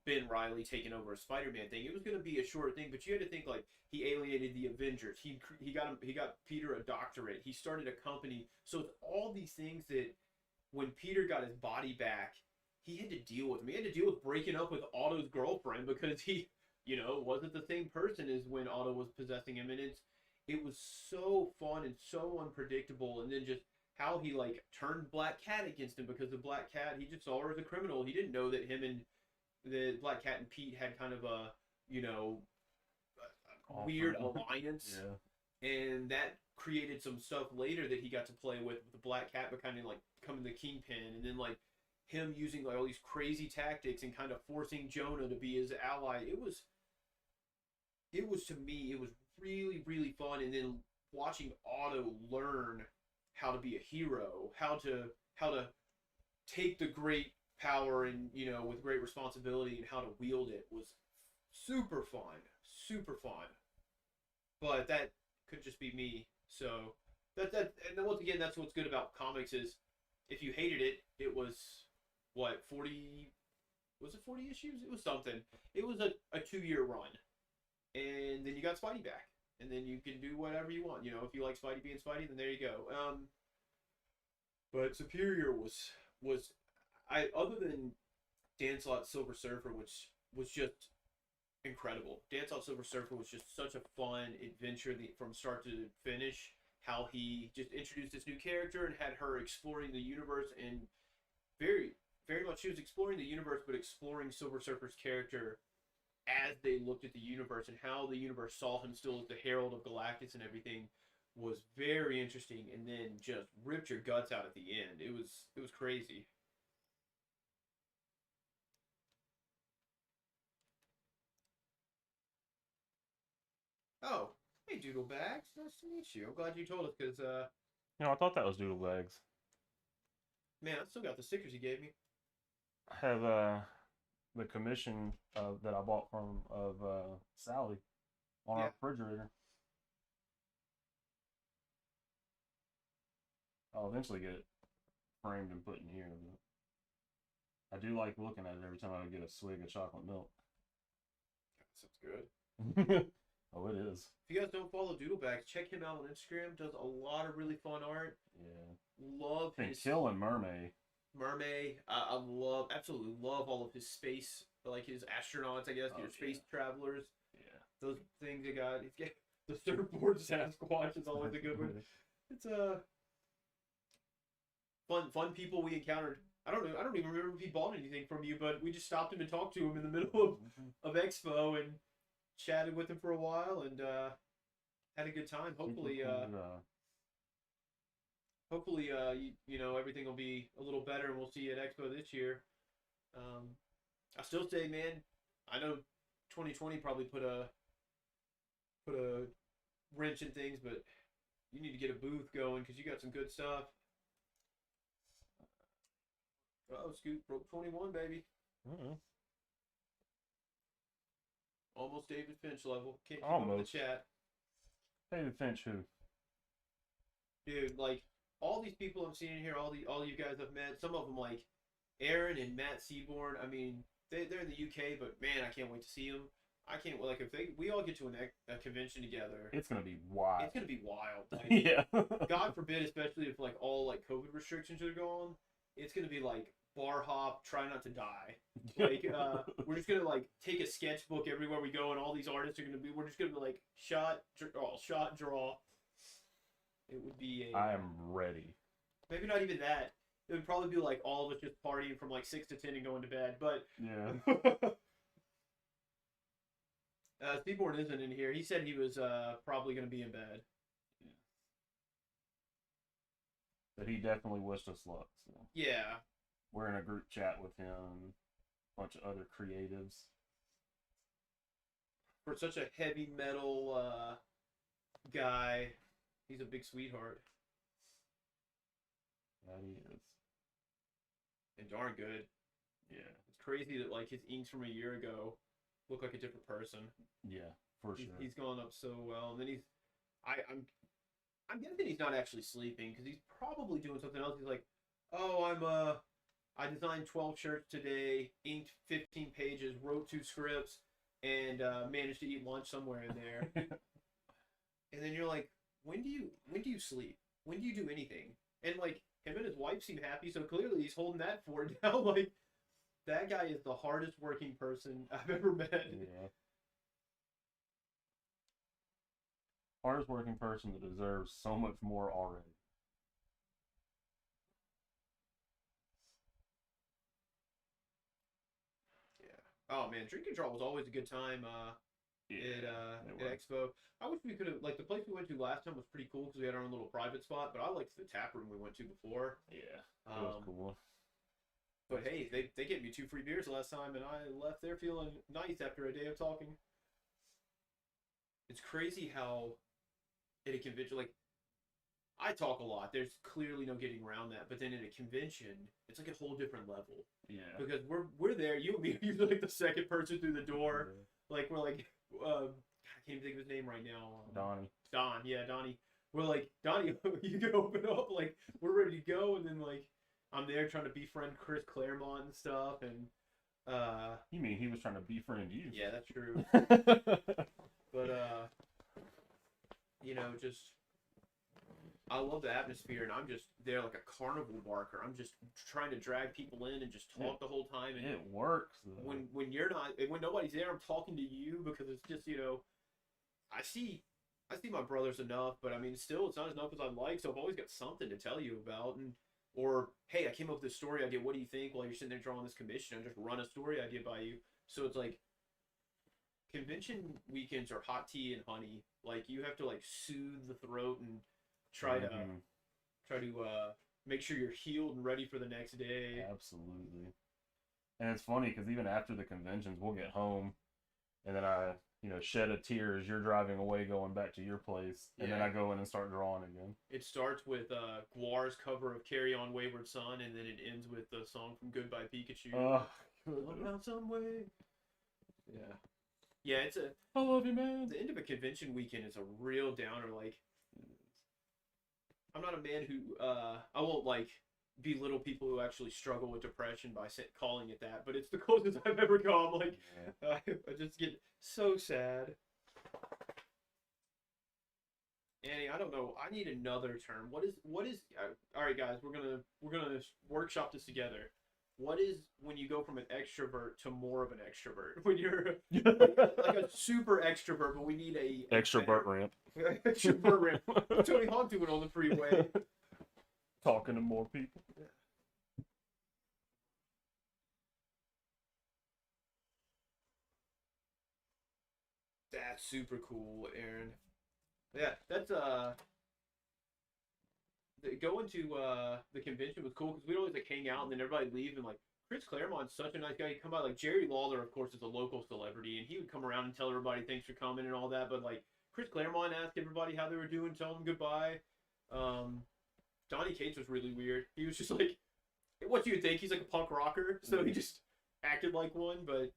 Ben Riley taking over a Spider-Man thing. It was going to be a short thing, but you had to think like he alienated the Avengers. He got Peter a doctorate. He started a company. So it's all these things that when Peter got his body back, he had to deal with them. He had to deal with breaking up with Otto's girlfriend because he, wasn't the same person as when Otto was possessing him. And it was so fun and so unpredictable. And then just how he like turned Black Cat against him because the Black Cat, he just saw her as a criminal. He didn't know that him and the Black Cat and Pete had kind of a, weird alliance. Yeah. And that created some stuff later that he got to play with the Black Cat becoming like becoming the Kingpin, and then like him using like all these crazy tactics and kind of forcing Jonah to be his ally. It was to me, it was really, really fun. And then watching Otto learn how to be a hero, how to take the great power and with great responsibility and how to wield it was super fun, super fun. But that could just be me. So that and then once again, that's what's good about comics is if you hated it, it was what 40 was it 40 issues? It was something. It was a 2-year run, and then you got Spidey back, and then you can do whatever you want. If you like Spidey being Spidey, then there you go. But Superior was other than Dan Slott's Silver Surfer, which was just incredible. Dan Slott Silver Surfer was just such a fun adventure from start to finish. How he just introduced this new character and had her exploring the universe, and very, very much she was exploring the universe, but exploring Silver Surfer's character as they looked at the universe and how the universe saw him still as the Herald of Galactus and everything was very interesting. And then just ripped your guts out at the end. It was crazy. Oh, hey, Doodlebags. Nice to meet you. I'm glad you told us because, I thought that was Doodle Bags. man, I still got the stickers you gave me. I have the commission that I bought from Sally on our refrigerator. I'll eventually get it framed and put in here. But I do like looking at it every time I get a swig of chocolate milk. That sounds good. Oh, it is. If you guys don't follow Doodlebags, check him out on Instagram. Does a lot of really fun art. Yeah. Love And his killing Mermaid. I absolutely love all of his space, like his astronauts, I guess, your space travelers. Yeah. Those things you got. The surfboard Sasquatch is always a good one. It's fun people we encountered. I don't even remember if he bought anything from you, but we just stopped him and talked to him in the middle of Expo and chatted with him for a while and had a good time. Hopefully, everything will be a little better and we'll see you at Expo this year. I still say, man, I know 2020 probably put a wrench in things, but you need to get a booth going because you got some good stuff. Oh, Scoot broke 21, baby. Almost David Finch level. Can't keep up with the chat. David Finch who? Dude, like all these people I'm seeing here, all you guys I've met, some of them like Aaron and Matt Seaborn. I mean, they're in the UK, but man, I can't wait to see them. I can't like if we all get to a convention together. It's gonna be wild. It's gonna be wild. Like, yeah. God forbid, especially if like all like COVID restrictions are gone, it's gonna be like bar hop, try not to die. Like we're just gonna like take a sketchbook everywhere we go, and all these artists are gonna be. We're just gonna be like shot, draw. It would be I am ready. Maybe not even that. It would probably be like all of us just partying from like 6 to 10 and going to bed. But yeah. Seaborn isn't in here. He said he was probably gonna be in bed. Yeah. But he definitely wished us luck. So. Yeah. We're in a group chat with him, a bunch of other creatives. For such a heavy metal guy, he's a big sweetheart. That he is. And darn good. Yeah. It's crazy that like his inks from a year ago look like a different person. Yeah, for sure. He's gone up so well, and then I'm guessing he's not actually sleeping because he's probably doing something else. He's like, oh, I designed 12 shirts today, inked 15 pages, wrote 2 scripts, and managed to eat lunch somewhere in there. And then you're like, when do you sleep? When do you do anything? And like him and his wife seem happy, so clearly he's holding that fort down. Like that guy is the hardest working person I've ever met. Yeah. Hardest working person that deserves so much more already. Oh man, Drink and Draw was always a good time. It At was. Expo. I wish we could have like the place we went to last time was pretty cool because we had our own little private spot. But I liked the tap room we went to before. Yeah, it was Um, cool. But hey, they gave me 2 free beers last time, and I left there feeling nice after a day of talking. It's crazy how at a convention, like I talk a lot. There's clearly no getting around that. But then at a convention, it's like a whole different level Yeah. because we're there. You and me are usually like the second person through the door. Like we're like, God, I can't even think of his name right now. Donnie. Don, yeah, Donnie. We're like, Donnie, you can open up. Like we're ready to go, and then like I'm there trying to befriend Chris Claremont and stuff, and You mean he was trying to befriend you? yeah, that's true. But you know, just I love the atmosphere, and I'm just there like a carnival barker. I'm just trying to drag people in and just talk the whole time. And It works. Though. when you're not, when nobody's there, I'm talking to you because it's just I see my brothers enough, but I mean, still, it's not as enough as I'd like. So I've always got something to tell you about, and or hey, I came up with this story idea. What do you think? While you're sitting there drawing this commission, I just run a story idea by you. So it's like convention weekends are hot tea and honey. Like you have to like soothe the throat and try to make sure you're healed and ready for the next day. Absolutely. And it's funny because even after the conventions, we'll get home, and then I, shed a tear as you're driving away, going back to your place, and then Yeah. I go in and start drawing again. It starts with Guar's cover of "Carry On, Wayward Son," and then it ends with the song from "Goodbye Pikachu." Somehow, some way. Yeah. Yeah, it's I love you, man. the end of a convention weekend is a real downer. Like, I'm not a man who I won't like belittle people who actually struggle with depression by calling it that, but it's the closest I've ever come. Like, Yeah. I just get so sad. Annie, I don't know. I need another term. What is? All right, guys, we're gonna workshop this together. What is when you go from an extrovert to more of an extrovert? When you're like a super extrovert, but we need a Extrovert ramp. extrovert ramp. Tony Hawk doing on the freeway. Talking to more people. That's super cool, Aaron. Yeah, that's going to the convention was cool because we'd always like hang out and then everybody leave, and like Chris Claremont's such a nice guy. He'd come by. Like Jerry Lawler, of course, is a local celebrity, and he would come around and tell everybody thanks for coming and all that. But like Chris Claremont asked everybody how they were doing, tell them goodbye. Donnie Cates was really weird. He was just like, what do you think? He's like a punk rocker, so he just acted like one. But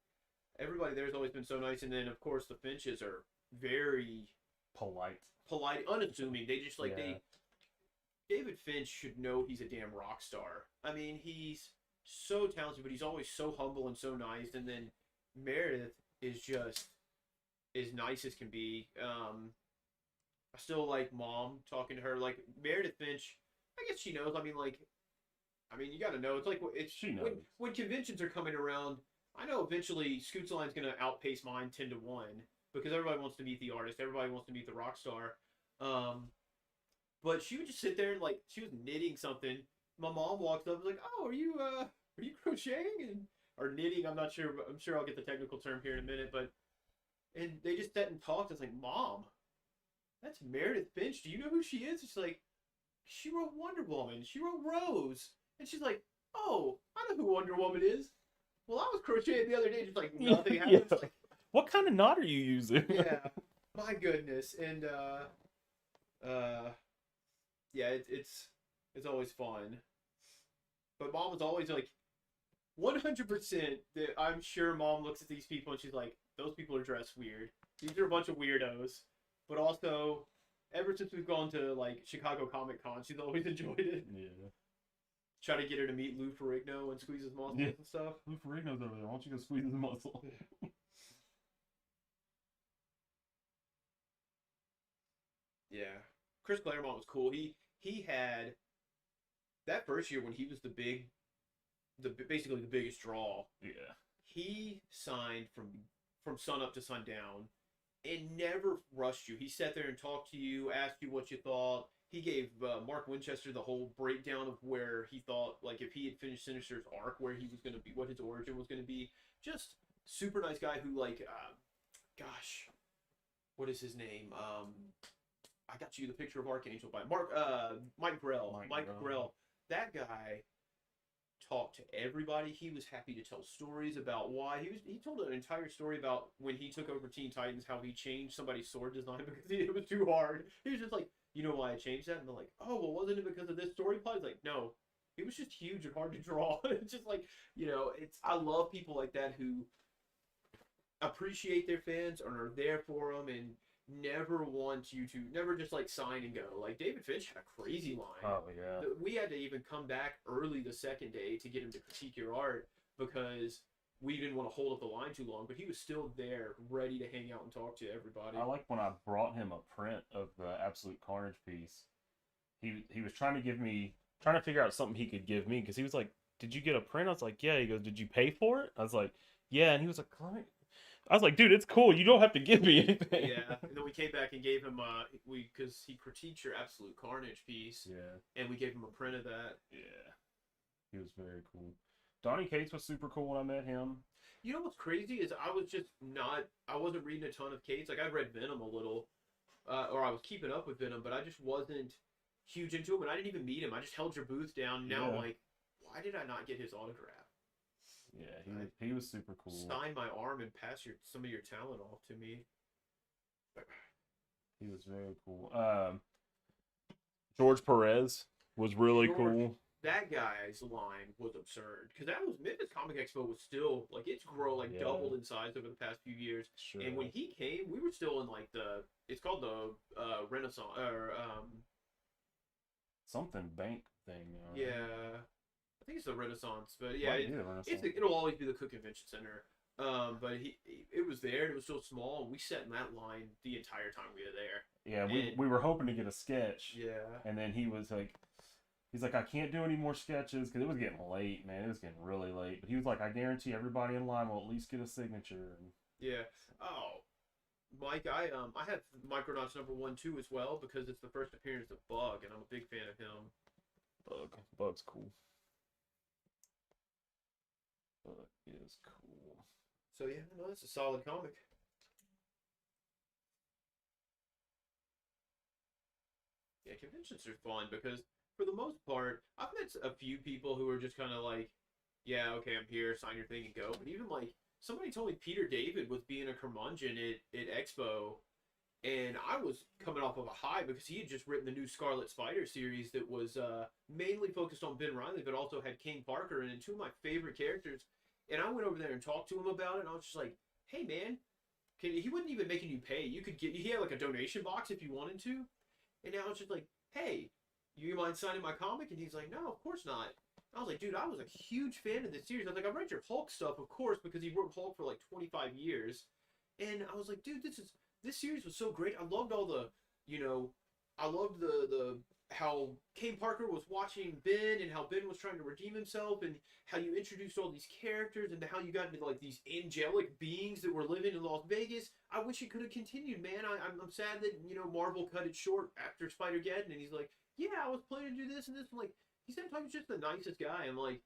everybody there's always been so nice, and then of course the Finches are very Polite. unassuming. They just like Yeah. David Finch should know he's a damn rock star. I mean, he's so talented, but he's always so humble and so nice. And then Meredith is just as nice as can be. I still like Mom talking to her. Like Meredith Finch, I guess she knows. I mean, you got to know. It's like She knows. when conventions are coming around. I know eventually Scoots Line's going to outpace mine 10-1 because everybody wants to meet the artist. Everybody wants to meet the rock star. But she would just sit there and like she was knitting something. My mom walks up and was like, "Oh, are you crocheting or knitting?" I'm not sure. But I'm sure I'll get the technical term here in a minute. But and they just sat and talked. I was like, "Mom, that's Meredith Finch. Do you know who she is?" She's like, "She wrote Wonder Woman. She wrote Rose." And she's like, "Oh, I know who Wonder Woman is." Well, I was crocheting the other day, just like nothing happened. Yeah. Like, What kind of knot are you using? yeah, my goodness, and yeah, it's always fun. But Mom was always like, 100% that I'm sure Mom looks at these people and she's like, those people are dressed weird. These are a bunch of weirdos. But also, ever since we've gone to like Chicago Comic Con, she's always enjoyed it. Yeah. try to get her to meet Lou Ferrigno and squeeze his muscles Yeah. and stuff. Lou Ferrigno's over there. Why don't you go squeeze his muscle? Yeah, Chris Claremont was cool. He had that first year when he was basically the biggest draw. Yeah. He signed from sun up to sundown, and never rushed you. He sat there and talked to you, asked you what you thought. He gave Mark Winchester the whole breakdown of where he thought, like, if he had finished Sinister's arc, where he was going to be, what his origin was going to be. Just super nice guy who, like, gosh, what is his name? I got you the picture of Archangel by Mike Grell. Mike Grell. That guy talked to everybody. He was happy to tell stories about why he told an entire story about when he took over Teen Titans, how he changed somebody's sword design because it was too hard. He was just like, you know why I changed that? And they're like, oh, well, wasn't it because of this story plot? He's like, no, it was just huge and hard to draw. It's just like, I love people like that who appreciate their fans and are there for them and never want you to, never just like sign and go. Like David Finch had a crazy line. Oh yeah. We had to even come back early the second day to get him to critique your art because we didn't want to hold up the line too long, but he was still there, ready to hang out and talk to everybody. I like when I brought him a print of the Absolute Carnage piece. He was trying to figure out something he could give me because he was like, "Did you get a print?" I was like, "Yeah." He goes, "Did you pay for it?" I was like, "Yeah." And he was like, I was like, "Dude, it's cool. You don't have to give me anything." Yeah, and then we came back and gave him because he critiqued your Absolute Carnage piece. Yeah. And we gave him a print of that. Yeah. He was very cool. Donny Cates was super cool when I met him. You know what's crazy is I wasn't reading a ton of Cates. Like, I'd read Venom a little, or I was keeping up with Venom, but I just wasn't huge into him, and I didn't even meet him. I just held your booth down. Now, Yeah. like, why did I not get his autograph? Yeah, he was super cool. Sign my arm and pass some of your talent off to me. He was very cool. George Perez was really cool. That guy's line was absurd because that was Memphis Comic Expo was still like it's doubled in size over the past few years. Sure. And when he came, we were still in like it's called the Renaissance or something bank thing. Yeah, I think it's the Renaissance, but yeah, Renaissance. it'll always be the Cook Convention Center. But it was there and it was so small, and we sat in that line the entire time we were there. Yeah, we were hoping to get a sketch. Yeah. And then he's like, I can't do any more sketches because it was getting late, man. It was getting really late. But he was like, I guarantee everybody in line will at least get a signature. Yeah. Oh, Mike, I have Micronauts #1 too as well because it's the first appearance of Bug, and I'm a big fan of him. Bug's cool. Bug is cool. So yeah, no, it's a solid comic. Yeah, conventions are fun because for the most part, I've met a few people who are just kind of like, yeah, okay, I'm here, sign your thing and go. But even like somebody told me Peter David was being a curmudgeon at Expo, and I was coming off of a high because he had just written the new Scarlet Spider series that was mainly focused on Ben Reilly, but also had King Parker and two of my favorite characters. And I went over there and talked to him about it, and I was just like, hey man, he wasn't even making you pay. He had like a donation box if you wanted to. And now it's just like, hey, you mind signing my comic? And he's like, no, of course not. I was like, dude, I was a huge fan of this series. I was like, I read your Hulk stuff, of course, because he wrote Hulk for like 25 years. And I was like, dude, this series was so great. I loved all the, I loved the how Kane Parker was watching Ben and how Ben was trying to redeem himself and how you introduced all these characters and how you got into like these angelic beings that were living in Las Vegas. I wish it could have continued, man. I'm sad that, Marvel cut it short after Spider-Geddon, and he's like, yeah, I was planning to do this and this. I'm like, he's sometimes just the nicest guy. I'm like,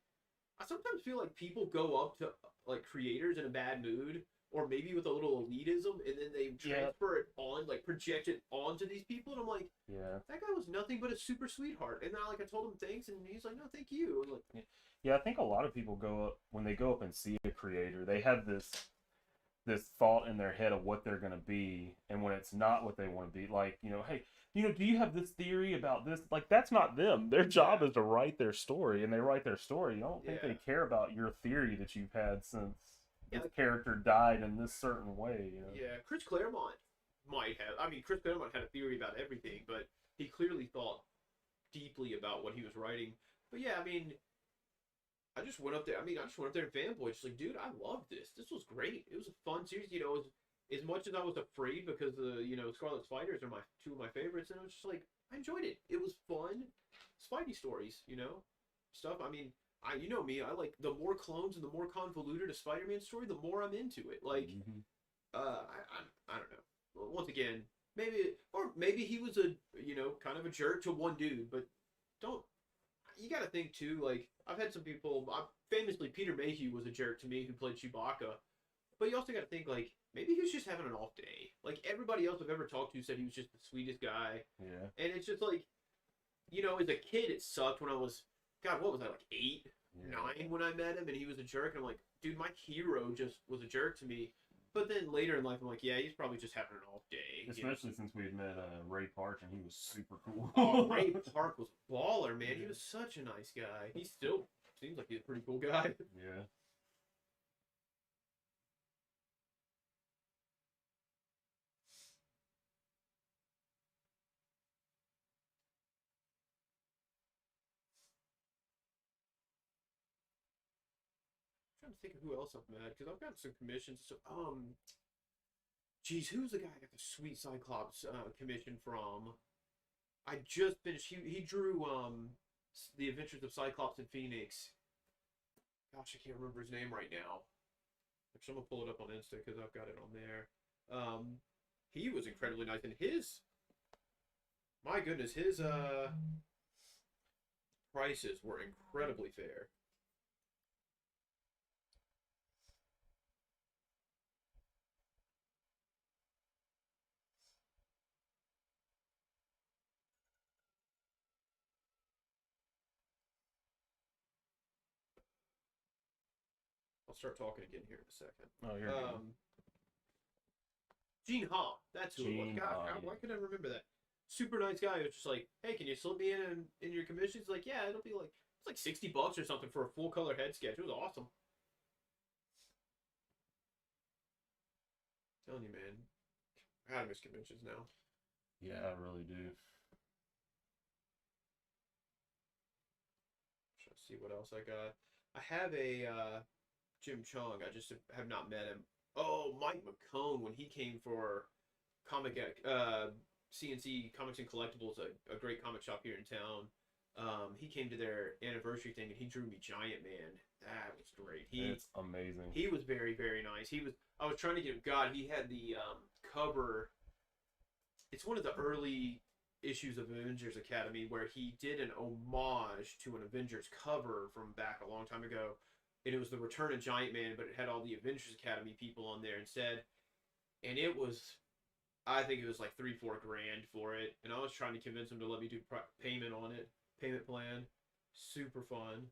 I sometimes feel like people go up to like creators in a bad mood or maybe with a little elitism, and then they transfer it on, like project it onto these people, and I'm like, yeah, that guy was nothing but a super sweetheart. And then I told him thanks, and he's like, no, thank you. And like, yeah, I think a lot of people go up when they go up and see a creator, they have this thought in their head of what they're gonna be, and when it's not what they want to be, like, hey, do you have this theory about this? Like, that's not them. Their job is to write their story, and they write their story. I don't think they care about your theory that you've had since this character died in this certain way. Yeah, Chris Claremont might have. I mean, Chris Claremont had a theory about everything, but he clearly thought deeply about what he was writing. But yeah, I mean, I just went up there. I mean, I just went up there and fanboy. Just like, dude, I love this. This was great. It was a fun series. You know, as much as I was afraid because Scarlet Spiders are my two of my favorites, and I was just like, I enjoyed it. It was fun. Spidey stories, stuff. I mean, you know me. I like the more clones and the more convoluted a Spider-Man story, the more I'm into it. Like, I don't know. Well, once again, maybe he was a kind of a jerk to one dude, but don't. You got to think too. Like, I've had some people. Famously, Peter Mayhew was a jerk to me who played Chewbacca. But you also got to think, like, maybe he was just having an off day. Like, everybody else I've ever talked to said he was just the sweetest guy. Yeah. And it's just like, as a kid, it sucked when I was, God, what was I, like 8, 9 when I met him, and he was a jerk. And I'm like, dude, my hero just was a jerk to me. But then later in life, I'm like, yeah, he's probably just having an off day. Especially since we had met Ray Park, and he was super cool. Oh, Ray Park was a baller, man. He was such a nice guy. He still seems like he's a pretty cool guy. Yeah. Trying to think of who else I've met because I've got some commissions. So, geez, who's the guy I got the sweet Cyclops commission from? I just finished. He drew the Adventures of Cyclops and Phoenix. Gosh, I can't remember his name right now. Actually, I'm gonna pull it up on Insta because I've got it on there. He was incredibly nice, and my goodness, his prices were incredibly fair. I'll start talking again here in a second. Oh, you're good. Gene Ha, that's who it was. God, why could I remember that? Super nice guy. He was just like, hey, can you slip me in your commission? He's like, yeah, it'll be like, it's like $60 or something for a full color head sketch. It was awesome. I'm telling you, man. I gotta miss conventions now. Yeah, I really do. Trying to see what else I got. I have a Jim Chung. I just have not met him. Oh, Mike McCone when he came for CNC Comics and Collectibles, a great comic shop here in town. He came to their anniversary thing and he drew me Giant Man. That was great. It's amazing. He was very, very nice. I was trying to get him. God, he had the cover. It's one of the early issues of Avengers Academy where he did an homage to an Avengers cover from back a long time ago. And it was the Return of Giant Man, but it had all the Avengers Academy people on there instead. And I think it was like $3-4 grand for it. And I was trying to convince him to let me do payment on it, payment plan. Super fun.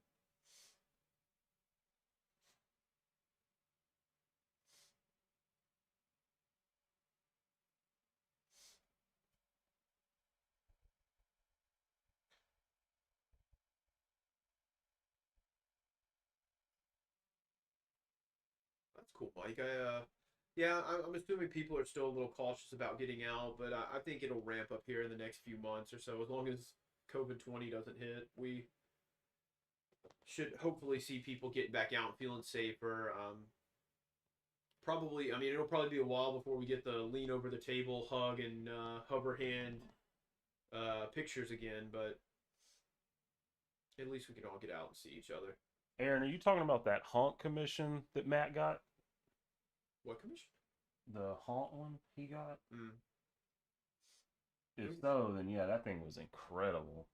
That's cool, Mike. I'm assuming people are still a little cautious about getting out, but I think it'll ramp up here in the next few months or so. As long as COVID-20 doesn't hit, we should hopefully see people getting back out and feeling safer. It'll probably be a while before we get the lean over the table, hug, and hover hand pictures again, but at least we can all get out and see each other. Aaron, are you talking about that Haunt commission that Matt got? What commission? The Haunt one he got? Mm. If so, then yeah, that thing was incredible.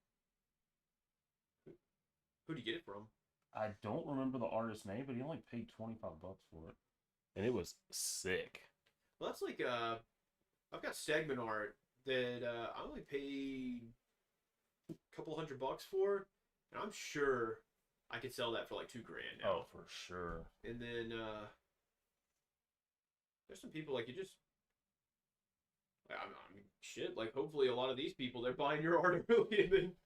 Who'd you get it from? I don't remember the artist's name, but he only paid $25 for it. And it was sick. Well, that's like, I've got Stegman art that I only paid a couple $100 for, and I'm sure I could sell that for like $2 grand now. Oh, for sure. And then there's some people like I mean, shit. Like, hopefully, a lot of these people they're buying your art early, and then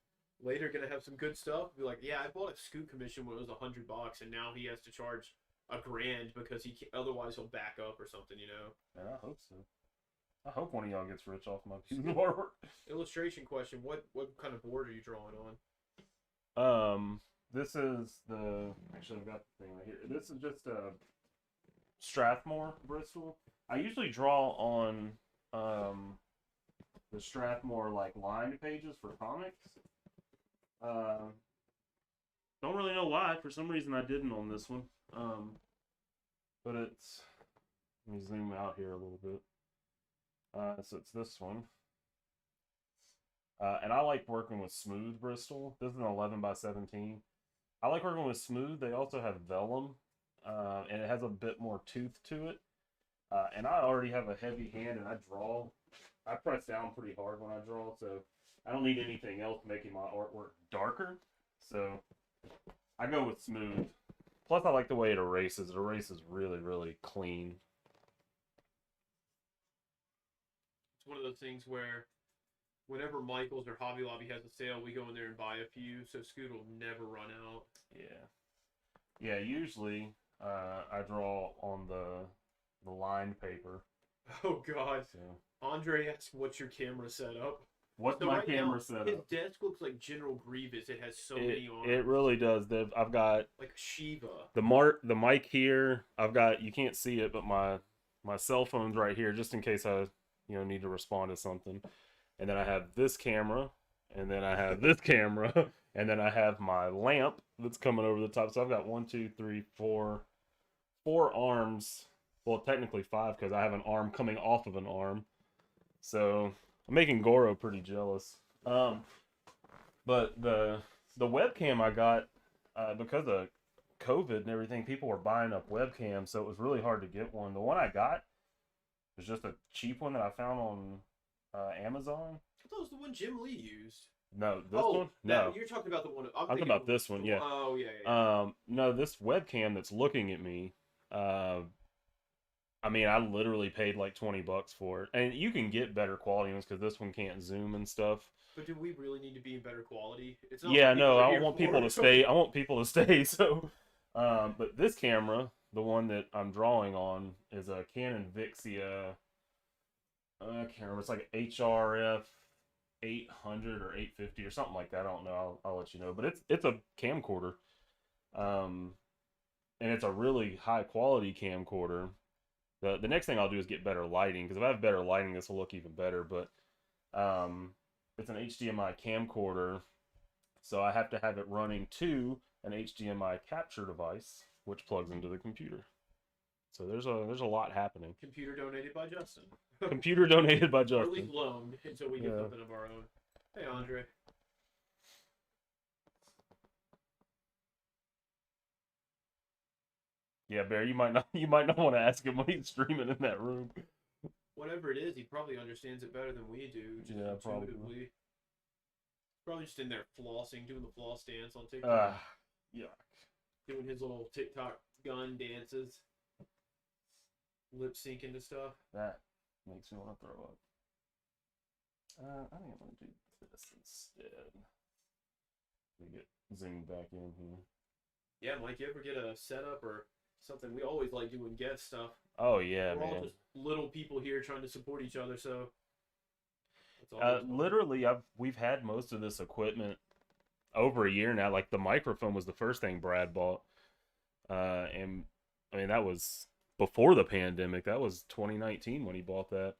later gonna have some good stuff. Be like, yeah, I bought a Scoot commission when it was $100, and now he has to charge $1 grand because otherwise he'll back up or something, And I hope so. I hope one of y'all gets rich off my piece of artwork. Illustration question: What kind of board are you drawing on? this is the, actually I've got the thing right here. This is just a Strathmore Bristol. I usually draw on the Strathmore like lined pages for comics. Don't really know why. For some reason I didn't on this one. But it's, let me zoom out here a little bit. So it's this one. And I like working with smooth Bristol. This is an 11 by 17. I like working with smooth. They also have vellum, and it has a bit more tooth to it. And I already have a heavy hand, and I press down pretty hard when I draw, so I don't need anything else making my artwork darker. So I go with smooth. Plus, I like the way it erases. It erases really, really clean. It's one of those things where whenever Michaels or Hobby Lobby has a sale, we go in there and buy a few, so Scoot will never run out. Yeah, usually I draw on the lined paper. Oh, God. So. Andre asked, what's your camera setup? What's So my right camera now, setup? His desk looks like General Grievous. It has so many arms. It really does. I've got like Shiva. the mic here. I've got, you can't see it, but my cell phone's right here just in case I need to respond to something. And then I have this camera, and then I have this camera, and then I have my lamp that's coming over the top. So I've got 1, 2, 3, 4 arms. Well, technically 5 because I have an arm coming off of an arm. So I'm making Goro pretty jealous. But the webcam I got because of COVID and everything, people were buying up webcams, so it was really hard to get one. The one I got was just a cheap one that I found on Amazon. I thought it was the one Jim Lee used. No, this one? No. You're talking about the one. I'm talking about this one, yeah. Oh, yeah. No, this webcam that's looking at me, I mean, I literally paid like $20 for it. And you can get better quality ones because this one can't zoom and stuff. But do we really need to be in better quality? It's not Yeah, what no, people are I here want for. people to stay. I want people to stay. So, but this camera, the one that I'm drawing on, is a Canon Vixia. I can't remember. It's like HRF 800 or 850 or something like that. I don't know. I'll let you know. But it's a camcorder, and it's a really high quality camcorder. The next thing I'll do is get better lighting, because if I have better lighting, this will look even better. But it's an HDMI camcorder, so I have to have it running to an HDMI capture device, which plugs into the computer. So there's a lot happening. Computer donated by Justin. Computer donated by Or at Justin. least loaned until we get something of our own. Hey, Andre. Yeah, Bear, you might not want to ask him when he's streaming in that room. Whatever it is, he probably understands it better than we do. Just Yeah, probably. intuitively. Probably just in there flossing, doing the floss dance on TikTok. Yeah. Doing his little TikTok gun dances. Lip syncing to stuff. That makes me want to throw up. I think I'm going to do this instead. Let me get zoomed back in here. Yeah, Mike, you ever get a setup or something? We always like doing guest stuff. Oh, yeah, We're man. all just little people here trying to support each other, so. That's all that's fun. Literally, we've had most of this equipment over a year now. Like, the microphone was the first thing Brad bought. And, I mean, that was before the pandemic. That was 2019 when he bought that.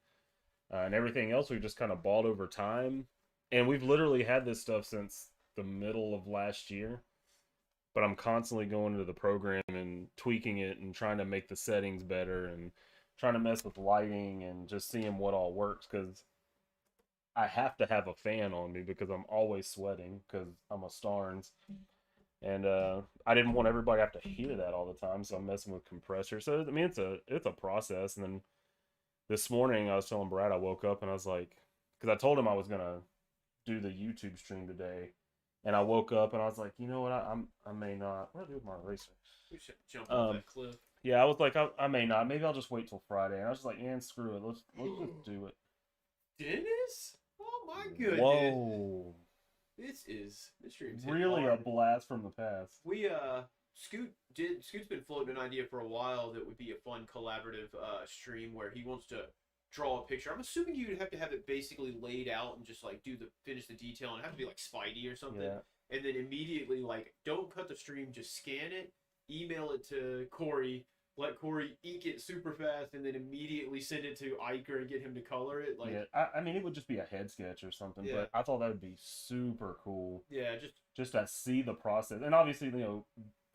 And everything else we've just kind of bought over time. And we've literally had this stuff since the middle of last year. But I'm constantly going into the program and tweaking it and trying to make the settings better and trying to mess with lighting and just seeing what all works, because I have to have a fan on me because I'm always sweating because I'm a Starnes. And I didn't want everybody to have to hear that all the time, so I'm messing with compressor. So I mean, it's a process. And then this morning I was telling Brad, I woke up and I was like, because I told him I was gonna do the YouTube stream today, and I woke up and I was like, you know what, I may not. What do I do with my eraser? We should jump off that cliff. Yeah, I was like, I may not. Maybe I'll just wait till Friday. And I was just like, man, screw it. Let's just do it. Dennis? Oh my goodness. Whoa. This stream's hitting Really hard. a blast from the past. We Scoot's been floating an idea for a while that would be a fun collaborative stream where he wants to draw a picture. I'm assuming you'd have to have it basically laid out and just like finish the detail, and have to be like Spidey or something. Yeah. and then immediately like don't cut the stream, just scan it, email it to Corey, let Corey ink it super fast, and then immediately send it to Iker and get him to color it. Like, Yeah, I mean, it would just be a head sketch or something, Yeah. but I thought that would be super cool yeah, just to see the process. And obviously,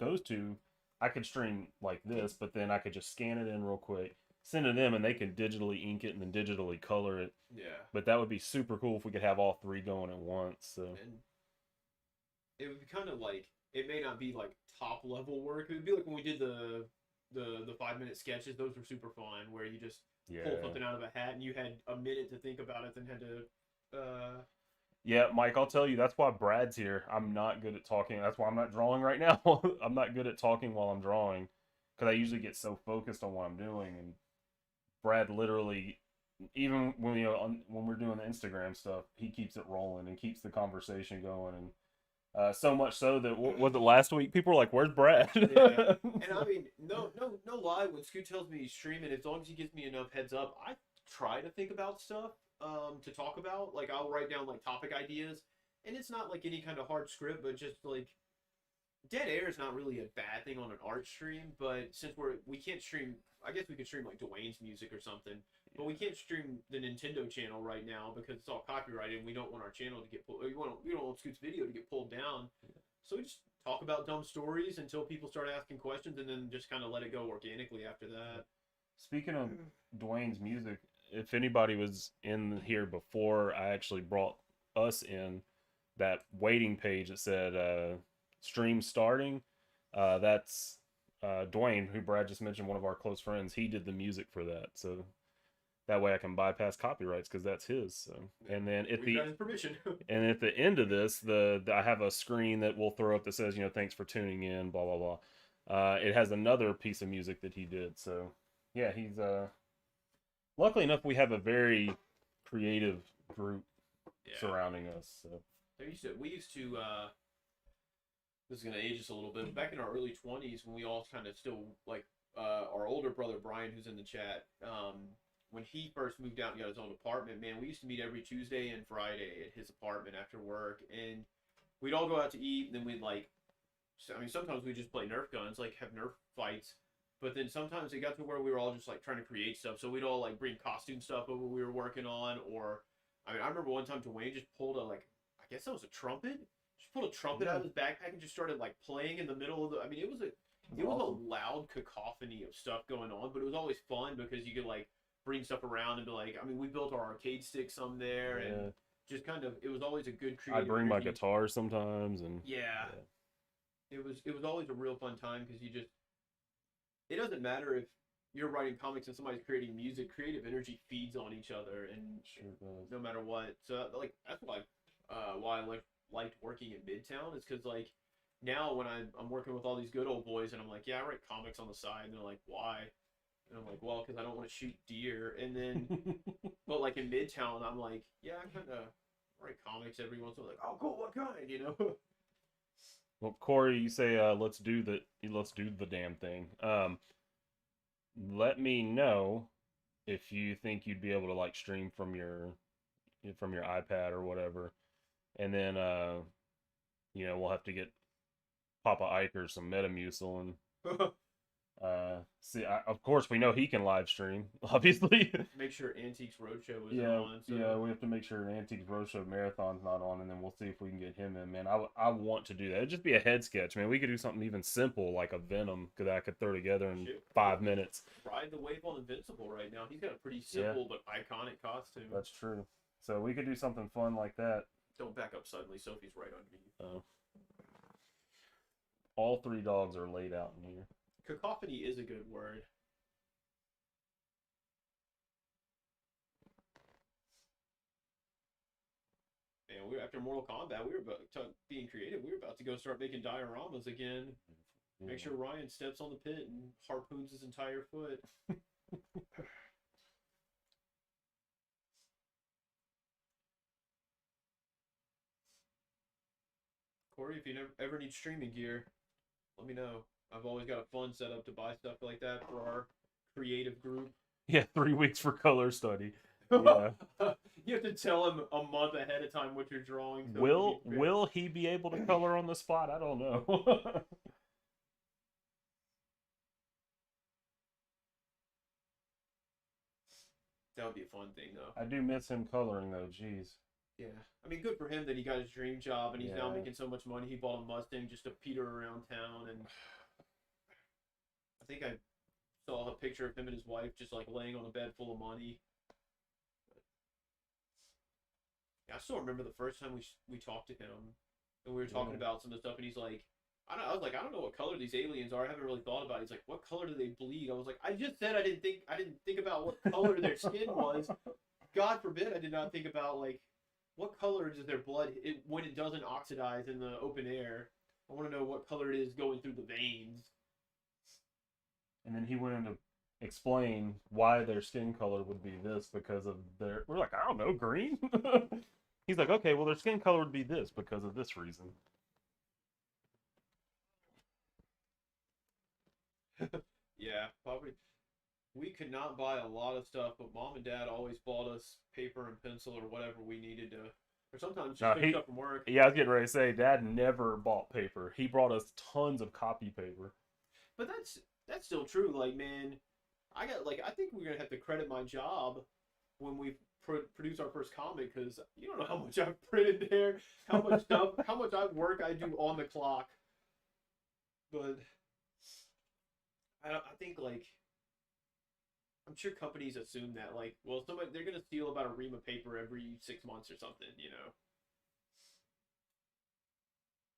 those two, I could stream like this, but then I could just scan it in real quick, send it to them, and they can digitally ink it and then digitally color it. yeah. But that would be super cool if we could have all three going at once. So And it would be kind of like it may not be like top level work. It would be like when we did the 5-minute sketches. Those were super fun, where you just yeah, pull something out of a hat and you had a minute to think about it, then had to. yeah, Mike, I'll tell you that's why Brad's here. I'm not good at talking. That's why I'm not drawing right now. I'm not good at talking while I'm drawing because I usually get so focused on what I'm doing. And Brad literally, even when when we're doing the Instagram stuff, he keeps it rolling and keeps the conversation going. And so much so that was it last week? People were like, "Where's Brad?" Yeah. And I mean, no lie. When Scoot tells me he's streaming, as long as he gives me enough heads up, I try to think about stuff to talk about. Like I'll write down like topic ideas, and it's not like any kind of hard script, but just like dead air is not really a bad thing on an art stream. But since we can't stream, I guess we could stream like Dwayne's music or something. But we can't stream the Nintendo channel right now because it's all copyrighted, and we don't want our channel to get pulled. We don't want Scoot's video to get pulled down. So we just talk about dumb stories until people start asking questions, and then just kind of let it go organically after that. Speaking of Dwayne's music, if anybody was in here before I actually brought us in, that waiting page that said stream starting, that's Dwayne, who Brad just mentioned, one of our close friends. He did the music for that, so that way I can bypass copyrights because that's his. So, and then at We got his permission. and at the end of this, I have a screen that we'll throw up that says, thanks for tuning in, blah blah blah. It has another piece of music that he did. So, yeah, he's luckily enough we have a very creative group surrounding us. So We used to. This is gonna age us a little bit. Back in our early 20s, when we all kind of still like our older brother Brian, who's in the chat. When he first moved out and got his own apartment, man, we used to meet every Tuesday and Friday at his apartment after work, and we'd all go out to eat. And then we'd sometimes we just play Nerf guns, like have Nerf fights. But then sometimes it got to where we were all just like trying to create stuff. So we'd all like bring costume stuff over we were working on, or I remember one time Dwayne just pulled I guess that was a trumpet. Just pulled a trumpet out of his backpack and just started like playing in the middle of the. It was a loud cacophony of stuff going on, but it was always fun because you could like bring stuff around and be like, we built our arcade stick some there, and just kind of, it was always a good creative. I bring my guitar sometimes, and it was always a real fun time because it doesn't matter if you're writing comics and somebody's creating music, creative energy feeds on each other, and sure does. no matter what. So like that's why I liked working in Midtown, is because like now when I'm working with all these good old boys and I'm like, yeah, I write comics on the side, and they're like, why? And I'm like, well, because I don't want to shoot deer. And then, but like in Midtown, I'm like, yeah, I kind of write comics every once in a while. Like, oh, cool, what kind, Well, Corey, you say let's do the damn thing. Let me know if you think you'd be able to like stream from your iPad or whatever, and then we'll have to get Papa Iker some Metamucil and of course we know he can live stream, obviously. Make sure Antiques Roadshow is yeah, on. So. Yeah, we have to make sure Antiques Roadshow Marathon's not on, and then we'll see if we can get him in, man. I want to do that. It'd just be a head sketch, man. We could do something even simple like a Venom that I could throw together in 5 minutes. Ride the wave on Invincible right now. He's got a pretty simple but iconic costume. That's true. So we could do something fun like that. Don't back up suddenly. Sophie's right under you. All three dogs are laid out in here. Cacophony is a good word. Man, after Mortal Kombat, we were about being creative. We were about to go start making dioramas again. Make sure Ryan steps on the pit and harpoons his entire foot. Corey, if you ever need streaming gear, let me know. I've always got a fun setup to buy stuff like that for our creative group. Yeah, 3 weeks for color study. Yeah. You have to tell him a month ahead of time what you're drawing. So he can be prepared. Will he be able to color on the spot? I don't know. That would be a fun thing, though. I do miss him coloring though. Jeez. Yeah, I mean, good for him that he got his dream job and he's now Yeah. making so much money. He bought a Mustang just to peter around town, and I think I saw a picture of him and his wife just like laying on a bed full of money. Yeah, I still remember the first time we talked to him and we were talking Yeah. about some of the stuff, and he's like, I was like, I don't know what color these aliens are. I haven't really thought about it. He's like, what color do they bleed? I was like, I just said I didn't think about what color their skin was. God forbid I did not think about like what color is their blood when it doesn't oxidize in the open air. I want to know what color it is going through the veins. And then he went in to explain why their skin color would be this because of their. We're like, I don't know, green. He's like, okay, well, their skin color would be this because of this reason. Yeah, probably. We could not buy a lot of stuff, but mom and dad always bought us paper and pencil or whatever we needed to, or sometimes just No, pick stuff from work. Yeah, I was getting ready to say, Dad never bought paper. He brought us tons of copy paper. But that's still true. Like, man, I think we're gonna have to credit my job when we produce our first comic, because you don't know how much I've printed there, how much stuff, how much work I do on the clock. But I think like I'm sure companies assume that like, well, they're gonna steal about a ream of paper every 6 months or something, you know.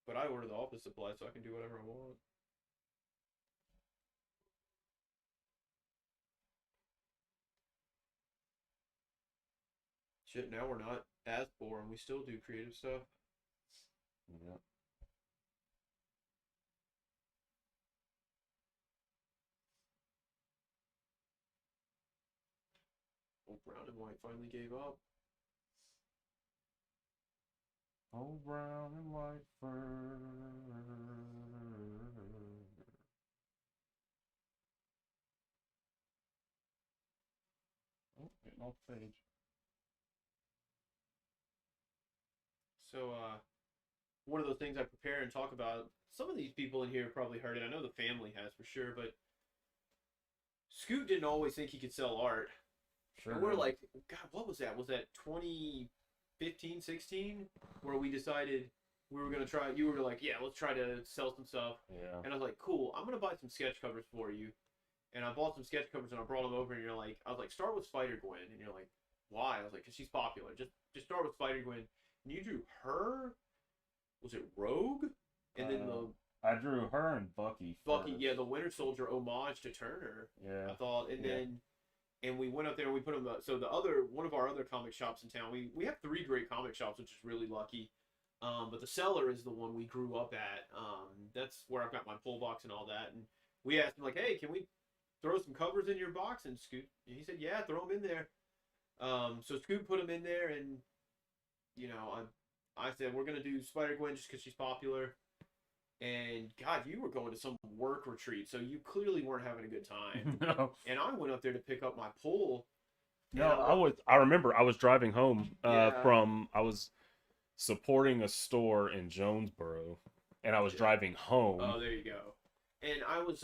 But I order the office supplies so I can do whatever I want. Shit, now we're not as poor and we still do creative stuff. Yeah. Old Brown and White finally gave up. Oh, brown and white fur. Oh, getting off the page. So, one of those things I prepare and talk about, some of these people in here have probably heard it. I know the family has for sure, but Scoot didn't always think he could sell art. Sure. And we're like, God, what was that? Was that 2015, 16? Where we decided we were going to try, you were like, yeah, let's try to sell some stuff. Yeah. And I was like, cool, I'm going to buy some sketch covers for you. And I bought some sketch covers and I brought them over, and you're like, I was like, start with Spider-Gwen. And you're like, why? I was like, because she's popular. Just start with Spider-Gwen. And you drew her. Was it Rogue? And then I drew her and Bucky. Bucky, first. yeah, the Winter Soldier homage to Turner. Yeah. I thought, and Yeah. then we went up there and we put them. So one of our other comic shops in town. We have 3 great comic shops, which is really lucky. But the Cellar is the one we grew up at. That's where I've got my pull box and all that. And we asked him like, hey, can we throw some covers in your box? And Scoot, he said, yeah, throw them in there. So Scoot put them in there, and you know, I said we're gonna do Spider-Gwen just because she's popular. And God, you were going to some work retreat, so you clearly weren't having a good time. No. And I went up there to pick up my pull. No, I remember I was driving home Yeah. I was supporting a store in Jonesboro, and I was driving home. Oh, there you go. And I was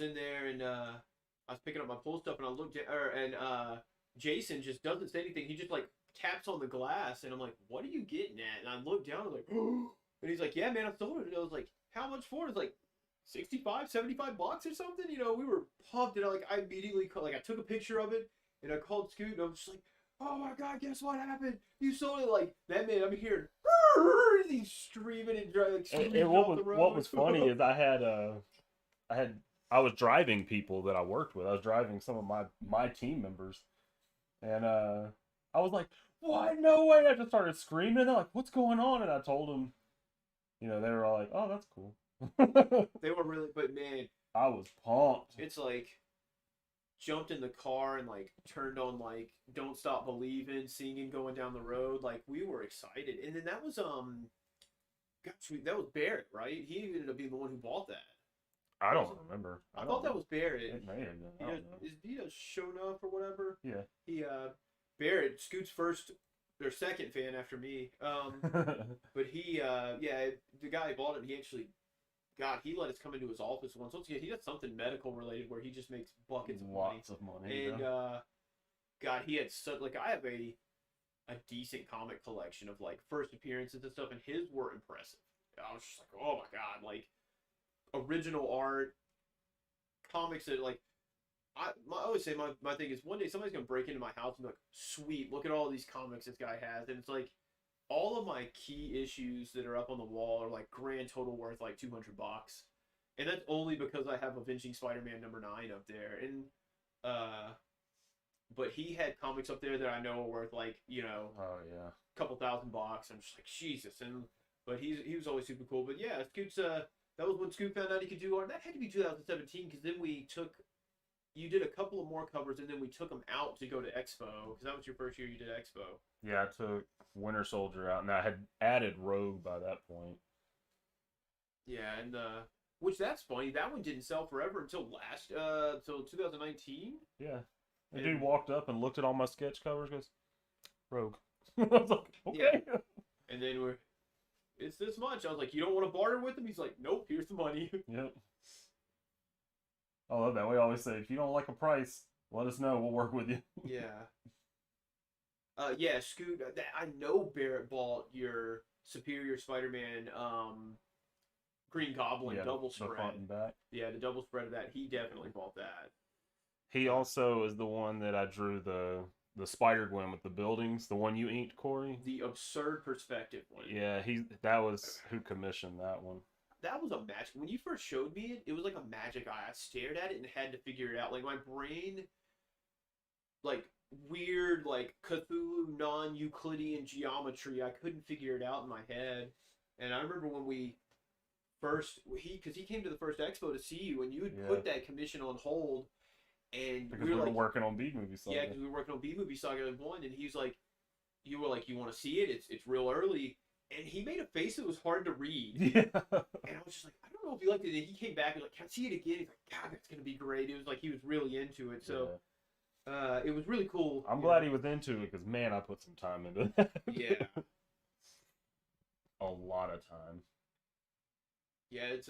in there, and I was picking up my pull stuff, and I looked at her, and Jason just doesn't say anything. He just like taps on the glass, and I'm like, "What are you getting at?" And I looked down, I was like, and he's like, "Yeah, man, I sold it." And I was like, "How much for it?" It's like $65, $75 or something. You know, we were pumped, and I immediately I took a picture of it, and I called Scoot, and I was just like, "Oh my God, guess what happened? You sold it!" Like that man, I'm hearing he's streaming and screaming off the road. What was funny is I was driving people that I worked with. I was driving some of my team members, and I was like, "What? No way!" I just started screaming. They're like, "What's going on?" And I told them, you know, they were all like, "Oh, that's cool." They were really, but man, I was pumped. it's like jumped in the car and like turned on like "Don't Stop Believing," singing, going down the road. Like we were excited, and then that was that was Barrett, right? He ended up being the one who bought that. I don't remember. I thought that was Barrett. It may have been. I don't know. Is he a show enough or whatever? Yeah. He Barrett, Scoot's first or second fan after me. But he, yeah, the guy who bought it, he actually, God, he let us come into his office once. Once again, he does something medical related where he just makes buckets of money. Lots of money. And God, he had such like I have a decent comic collection of like first appearances and stuff, and his were impressive. I was just like, oh my God, like original art, comics that like I always say my thing is one day somebody's gonna break into my house and be like, sweet, look at all these comics this guy has, and it's like all of my key issues that are up on the wall are like grand total worth like $200, and that's only because I have Avenging Spider-Man #9 up there, and but he had comics up there that I know are worth like oh yeah, a couple $1,000. I'm just like Jesus, and but he was always super cool. But yeah, Scoot's that was when Scoot found out he could do art. That had to be 2017 because then you did a couple of more covers and then we took them out to go to Expo because that was your first year you did Expo. yeah. I took Winter Soldier out, and I had added Rogue by that point. Yeah, and which that's funny. That one didn't sell forever until till 2019. Yeah, the And- dude walked up and looked at all my sketch covers, goes, Rogue. I was like, okay. Yeah. And then it's this much. I was like, you don't want to barter with him? He's like, nope. Here's the money. Yep. I love that. We always say, if you don't like a price, let us know. We'll work with you. Yeah. Yeah, Scoot. I know Barrett bought your Superior Spider-Man, Green Goblin double the front spread. and back. Yeah, the double spread of that. He definitely bought that. He also is the one that I drew the Spider-Gwen with the buildings, the one you inked, Corey. The absurd perspective one. Yeah, that was who commissioned that one. That was a magic. When you first showed me it, it was like a magic eye. I stared at it and had to figure it out. Like my brain, like weird, like Cthulhu non-Euclidean geometry. I couldn't figure it out in my head. And I remember when we first, because he came to the first expo to see you, and you had put that commission on hold. And Because we were working on B Movie Saga. Yeah, because we were working on B Movie Saga 1, and he's like, you were like, you want to see it? It's real early. And he made a face that was hard to read. Yeah. And I was just like, I don't know if he liked it. And he came back and was like, can I see it again? He's like, God, that's going to be great. It was like he was really into it. So it was really cool. I'm glad he was into it because, man, I put some time into that. Yeah. A lot of time. Yeah, It's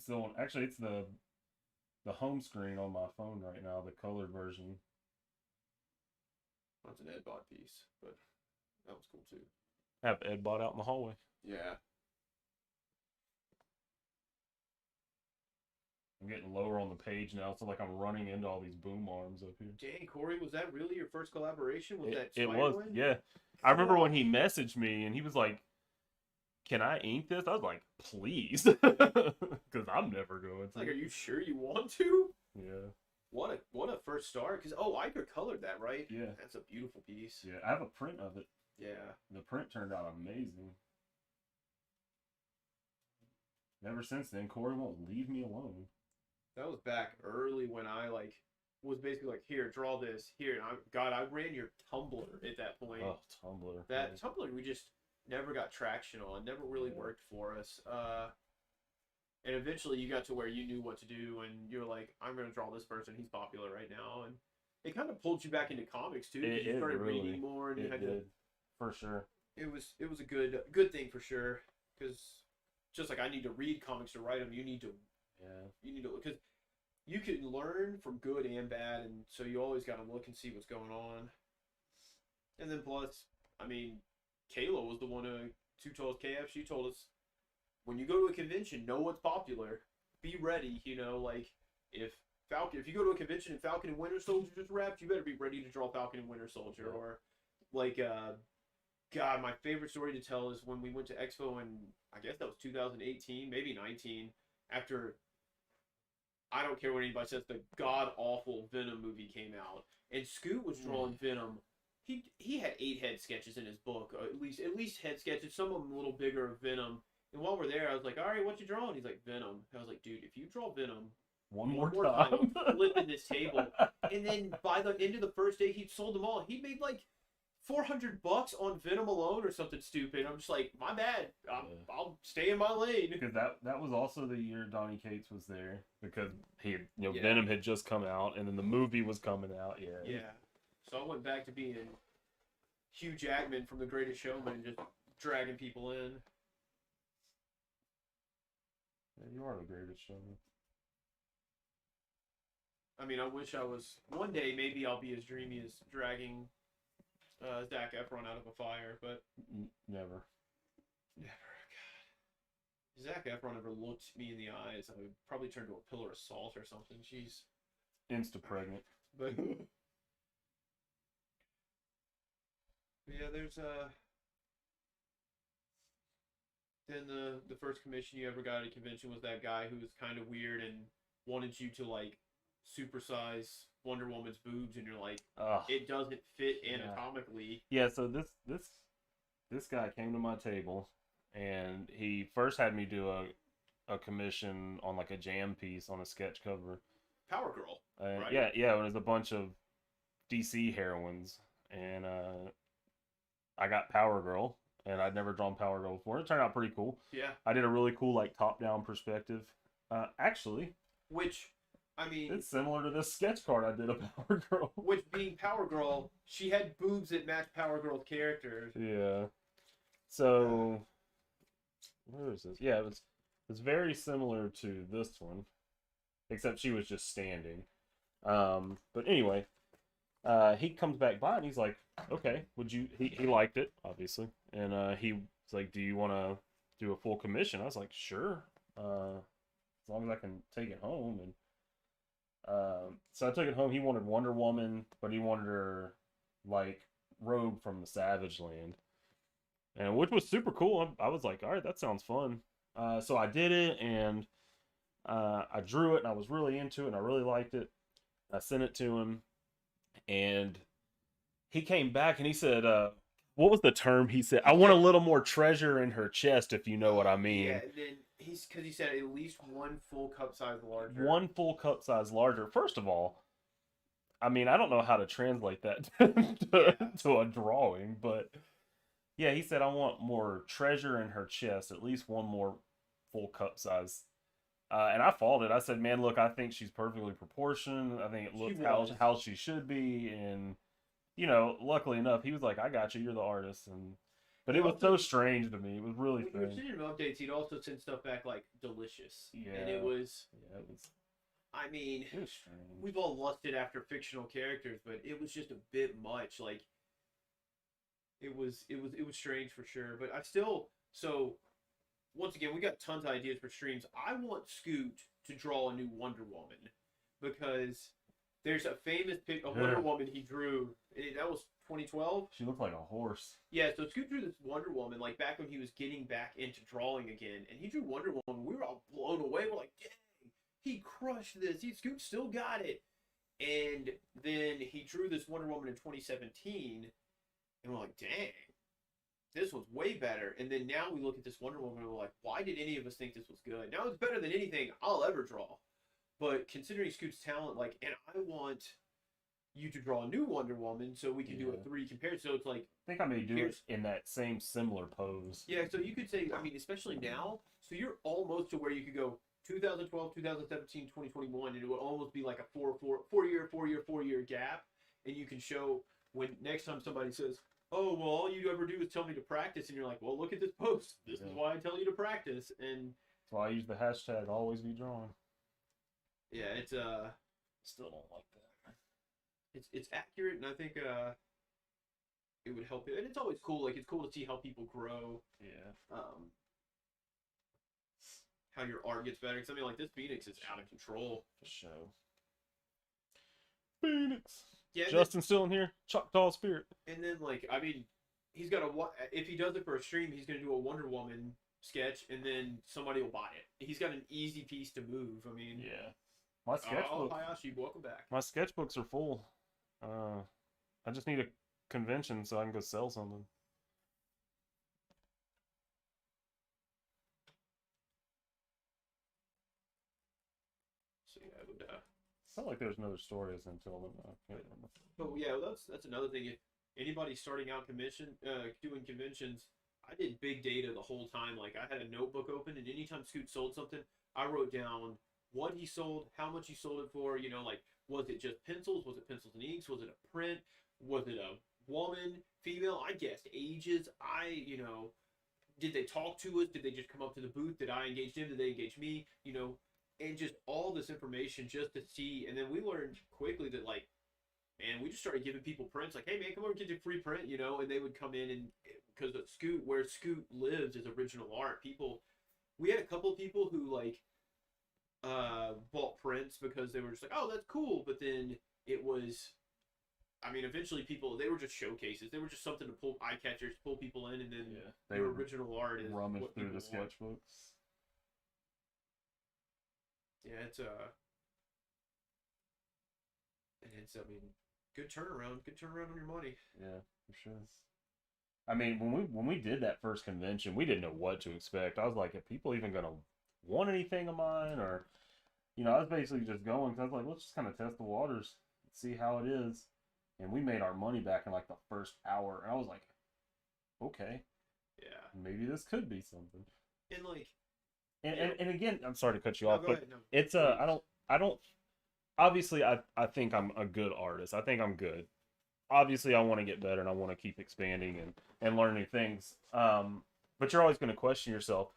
the one. Actually, it's the home screen on my phone right now, the colored version. That's an Ed Bot piece, but that was cool too. I have Ed Bot out in the hallway. Yeah. I'm getting lower on the page now, so like I'm running into all these boom arms up here. Dang, Corey, was that really your first collaboration with that It Spider was, one? yeah. I remember when he messaged me and he was like, "Can I ink this?" I was like, "Please," because I'm never going to. Like, are you sure you want to? Yeah. What a first start. Because Iker colored that, right? Yeah. That's a beautiful piece. Yeah, I have a print of it. Yeah. The print turned out amazing. Ever since then, Corey won't leave me alone. That was back early when I was basically like, here, draw this, here. And I ran your Tumblr at that point. Oh, Tumblr. That Tumblr we just never got traction on, never really worked for us. And eventually you got to where you knew what to do, and you're like, I'm going to draw this person, he's popular right now. And it kind of pulled you back into comics too. You started reading more, and you had to. For sure. It was a good thing for sure, because just like I need to read comics to write them, you need to because you can learn from good and bad, and so you always got to look and see what's going on. And then plus, I mean, Kayla was the one who told us, KF, she told us, when you go to a convention, know what's popular, be ready. Like if you go to a convention and Falcon and Winter Soldier just wrapped, you better be ready to draw Falcon and Winter Soldier. Yeah. Or like God, my favorite story to tell is when we went to Expo in, I guess that was 2018, maybe 19, after, I don't care what anybody says, the god-awful Venom movie came out, and Scoot was drawing Venom. He had 8 head sketches in his book, at least head sketches, some of them a little bigger of Venom. And while we're there, I was like, all right, what you drawing? He's like, Venom. I was like, dude, if you draw Venom one more time, time. I'm flipping this table. And then by the end of the first day, he'd sold them all. He made like $400 on Venom alone or something stupid. I'm just like, my bad. I'll stay in my lane. Because that was also the year Donny Cates was there, because Venom had just come out, and then the movie was coming out. Yeah. So I went back to being Hugh Jackman from The Greatest Showman and just dragging people in. Yeah, you are the greatest showman. I mean, I wish I was. One day, maybe I'll be as dreamy as dragging Zac Efron out of a fire, but Never. never. God. If Zac Efron ever looked me in the eyes, I would probably turn to a pillar of salt or something. Jeez. Insta pregnant. But yeah, there's Then the first commission you ever got at a convention was that guy who was kind of weird and wanted you to like supersize Wonder Woman's boobs, and you're like, Ugh. it doesn't fit Yeah. anatomically. Yeah, so this guy came to my table, and he first had me do a commission on like a jam piece on a sketch cover. Power Girl. Right. Yeah, it was a bunch of DC heroines, and I got Power Girl, and I'd never drawn Power Girl before. It turned out pretty cool. Yeah. I did a really cool like top-down perspective. Actually, Which, I mean, it's similar to this sketch card I did of Power Girl. which being Power Girl, she had boobs that match Power Girl's character. Yeah. So, where is this? Yeah, it's very similar to this one, except she was just standing. But anyway, he comes back by and he's like, "Okay, would you?" He liked it, obviously, and he was like, "Do you want to do a full commission?" I was like, "Sure, as long as I can take it home." And so I took it home. He wanted Wonder Woman, but he wanted her like Rogue from the Savage Land, and which was super cool. I was like, all right, that sounds fun. So I did it, and I drew it, and I was really into it, and I really liked it. I sent it to him, and he came back and he said, what was the term he said? I want a little more treasure in her chest, if you know what I mean. Yeah, and then because he said at least one full cup size larger. One full cup size larger. First of all, I mean, I don't know how to translate that to a drawing, but yeah, he said, I want more treasure in her chest, at least one more full cup size. And I followed it. I said, man, look, I think she's perfectly proportioned. I think it looks how she should be. And, you know, luckily enough, he was like, I got you. You're the artist. But it was so strange to me. It was really strange. When you were sending him updates, he'd also send stuff back like delicious. Yeah. And it was... Yeah, it was... I mean, it was strange. We've all lusted after fictional characters, but it was just a bit much. Like, it was strange for sure. But I still... So... Once again, we got tons of ideas for streams. I want Scoot to draw a new Wonder Woman because there's a famous Wonder Woman he drew. That was 2012. She looked like a horse. Yeah, so Scoot drew this Wonder Woman like back when he was getting back into drawing again, and he drew Wonder Woman. We were all blown away. We're like, dang, he crushed this. Scoot still got it. And then he drew this Wonder Woman in 2017, and we're like, dang. This was way better. And then now we look at this Wonder Woman and we're like, why did any of us think this was good? Now it's better than anything I'll ever draw. But considering Scoot's talent, like, and I want you to draw a new Wonder Woman so we can do a 3 compared. So it's like, I think I may do it in that same similar pose. Yeah, so you could say, I mean, especially now, so you're almost to where you could go 2012, 2017, 2021, and it would almost be like a four year gap. And you can show when next time somebody says, oh, well, all you ever do is tell me to practice. And you're like, well, look at this post. This is why I tell you to practice. And that's why I use the hashtag always be drawn. Yeah, it's still don't like that. It's accurate, and I think it would help it. And it's always cool. Like, it's cool to see how people grow. Yeah. How your art gets better. Because I mean, like, this Phoenix is out of control. For sure. Phoenix. Yeah, Justin's still in here. Choctaw Spirit. And then, like, I mean, he's got if he does it for a stream, he's going to do a Wonder Woman sketch, and then somebody will buy it. He's got an easy piece to move. I mean, yeah. My sketchbook. Oh, Hayashi, welcome back. My sketchbooks are full. I just need a convention so I can go sell something. So yeah, I would. I felt like there's another story as until then. But yeah, that's another thing. If anybody's starting out doing conventions, I did big data the whole time. Like, I had a notebook open, and anytime Scoot sold something, I wrote down what he sold, how much he sold it for. You know, like, was it just pencils? Was it pencils and inks? Was it a print? Was it a woman, female? I guessed ages. Did they talk to us? Did they just come up to the booth? Did I engage them? Did they engage me? And just all this information just to see. And then we learned quickly that, like, man, we just started giving people prints. Like, hey, man, come over and get your free print, and they would come in and, because where Scoot lives is original art. We had a couple of people who, like, bought prints because they were just like, oh, that's cool. But then it was, eventually they were just showcases. They were just something to pull eye catchers, pull people in, and then they their were original art is rummage what through the people want. sketchbooks. Yeah, it's good turnaround on your money. Yeah, for sure. When we did that first convention, we didn't know what to expect. I was like, are people even gonna want anything of mine? Or, I was basically just going because I was like, let's just kind of test the waters, see how it is. And we made our money back in like the first hour. And I was like, okay, yeah, maybe this could be something. And like, and again, I'm sorry to cut you no, off, go but ahead, no, it's I don't. Obviously, I think I'm a good artist. I think I'm good. Obviously, I want to get better and I want to keep expanding and learn new things. But you're always going to question yourself.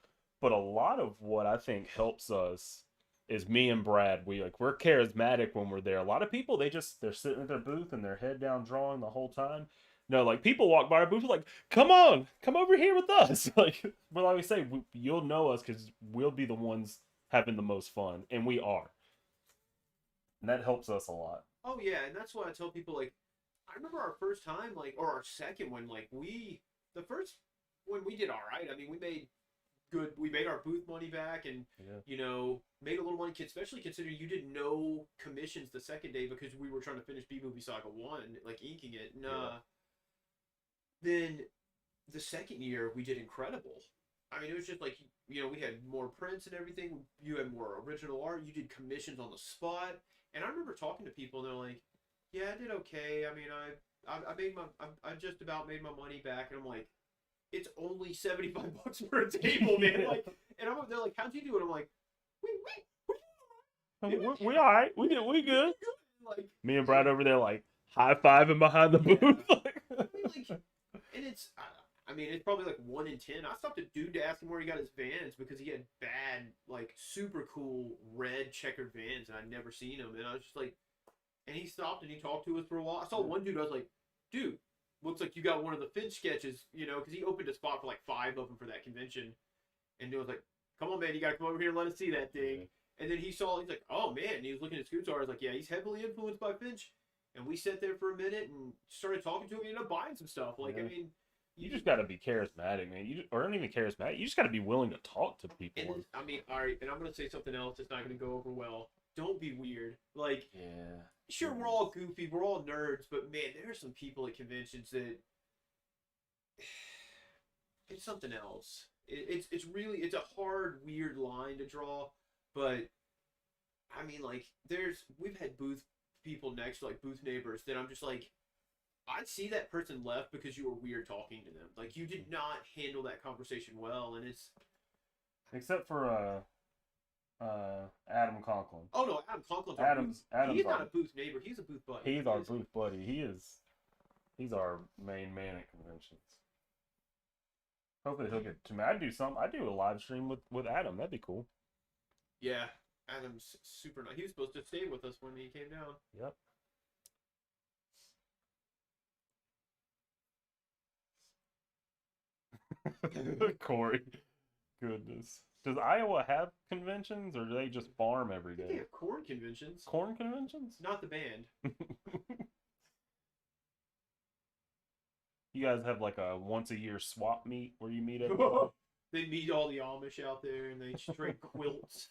But a lot of what I think helps us is me and Brad. We're charismatic when we're there. A lot of people, they're sitting at their booth and their head down drawing the whole time. No, like, people walk by our booth like, come on, come over here with us. Like we say, you'll know us because we'll be the ones having the most fun, and we are. And that helps us a lot. Oh yeah, and that's why I tell people, like, I remember our first time, like, or our second one, like, the first one we did all right. We made our booth money back, and made a little money, especially considering you did no commissions the second day because we were trying to finish B Movie Saga 1, like, inking it. Then the second year we did incredible. It was just like, we had more prints and everything. You had more original art. You did commissions on the spot. And I remember talking to people, and they're like, yeah, I did okay. I just about made my money back. And I'm like, it's only $75 per table, man. Like, and they're like, how'd you do it? I'm like, we all right. We good. Like, me and Brad over there, like, high-fiving behind the booth. And it's probably like 1 in 10. I stopped a dude to ask him where he got his Vans because he had bad, like, super cool red checkered Vans, and I'd never seen them. And I was just like, and he stopped and he talked to us for a while. I saw one dude, I was like, dude, looks like you got one of the Finch sketches, because he opened a spot for like 5 of them for that convention. And he was like, come on, man, you got to come over here and let us see that thing. Yeah. And then he's like, oh, man. And he was looking at Scoots. I was like, yeah, he's heavily influenced by Finch. And we sat there for a minute and started talking to him and ended up buying some stuff. Like, yeah. You just got to be charismatic, man. Or not even charismatic. You just got to be willing to talk to people. And all right, and I'm going to say something else that's not going to go over well. Don't be weird. Like, yeah. Sure, we're all goofy, we're all nerds, but man, there are some people at conventions that it's something else. It's really a hard, weird line to draw, but we've had booth people next, like booth neighbors, that I'm just like, I'd see that person left because you were weird talking to them. Like, you did not handle that conversation well, and it's except for Adam Conklin. Oh no, Adam Conklin's he's not a booth neighbor. He's a booth buddy. He's our booth buddy. He's our main man at conventions. Hopefully he'll get to me. I do a live stream with Adam. That'd be cool. Yeah, Adam's super nice. He was supposed to stay with us when he came down. Yep. Corey. Goodness. Does Iowa have conventions, or do they just farm every day? They have corn conventions. Corn conventions? Not the band. You guys have like a once-a-year swap meet where you meet at They meet all the Amish out there, and they trade quilts.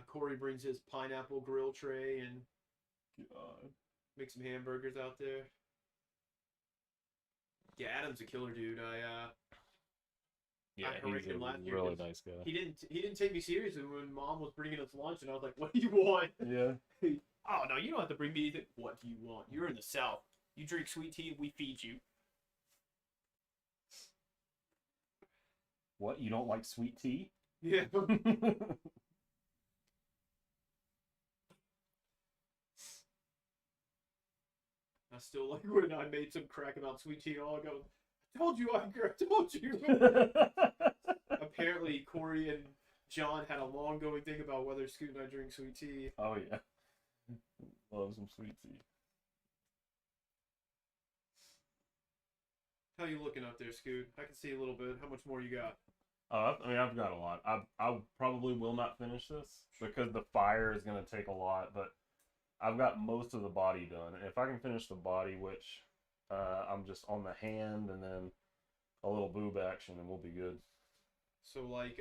Corey brings his pineapple grill tray and makes some hamburgers out there. Yeah, Adam's a killer dude. Yeah, I he's a really nice guy. He didn't take me seriously when Mom was bringing us lunch, and I was like, "What do you want?" Yeah. Oh no, you don't have to bring me anything. What do you want? You're in the South. You drink sweet tea, we feed you. What? You don't like sweet tea? Yeah. I still like when I made some crack about sweet tea. All I go, I told you, Iker, I told you. Apparently, Corey and John had a long going thing about whether Scoot and I drink sweet tea. Oh yeah, love some sweet tea. How you looking up there, Scoot? I can see a little bit. How much more you got? I mean, I've got a lot. I probably will not finish this because the fire is going to take a lot, but I've got most of the body done. If I can finish the body, which I'm just on the hand and then a little boob action, and we'll be good. So, like,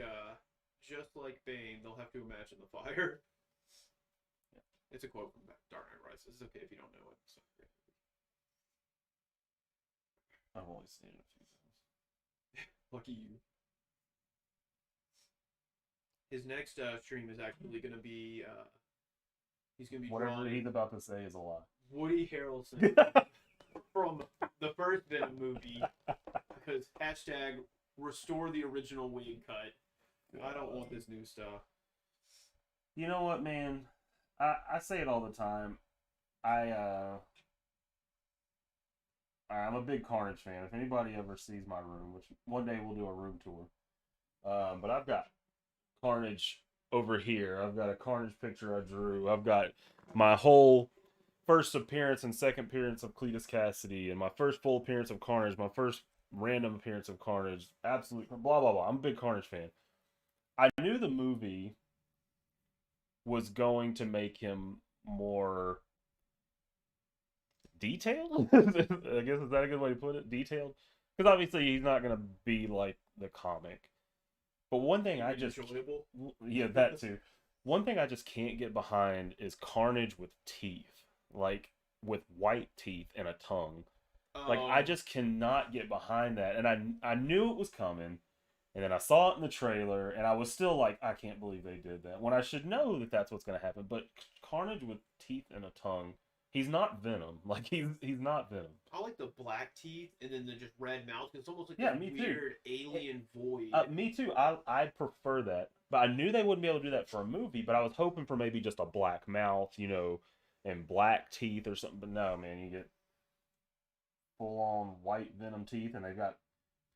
just like Bane, they'll have to imagine the fire. Yeah. It's a quote from Dark Knight Rises. It's okay if you don't know it. So. I've only seen it a few times. Lucky you. His next stream is actually going to be, he's going to be Whatever drawing he's about to say is a lie. Woody Harrelson from the first Venom movie, because hashtag restore the original wig cut. I don't want this new stuff. You know what, man? I say it all the time. I'm a big Carnage fan. If anybody ever sees my room, which one day we'll do a room tour, but I've got Carnage over here. I've got a Carnage picture I drew. I've got my whole first appearance and second appearance of Cletus Cassidy, and my first full appearance of Carnage, my first random appearance of Carnage. Absolutely, blah, blah, blah. I'm a big Carnage fan. I knew the movie was going to make him more detailed. I guess, is that a good way to put it? Detailed? Because obviously he's not going to be like the comic. But one thing I just... enjoyable. Yeah, that too. One thing I just can't get behind is Carnage with teeth. Like, with white teeth and a tongue. Like, I just cannot get behind that. And I knew it was coming. And then I saw it in the trailer. And I was still like, I can't believe they did that. When I should know that that's what's going to happen. But Carnage with teeth and a tongue... He's not Venom. Like, he's not Venom. I like the black teeth and then the just red mouth. It's almost like Yeah, this me too. weird alien void. Me too. I prefer that. But I knew they wouldn't be able to do that for a movie, but I was hoping for maybe just a black mouth, you know, and black teeth or something. But no, man, you get full-on white Venom teeth, and they've got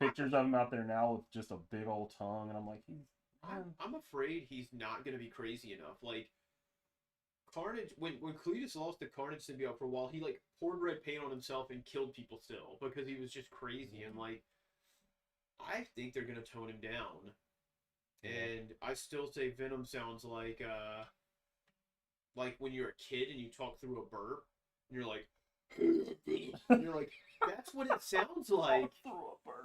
pictures of him out there now with just a big old tongue, and I'm like, I'm afraid he's not going to be crazy enough. Like, Carnage, when Cletus lost the Carnage symbiote for a while, he like poured red paint on himself and killed people still because he was just crazy. And like, I think they're gonna tone him down. Yeah. And I still say Venom sounds like when you're a kid and you talk through a burp, and you're like, and you're like, that's what it sounds like.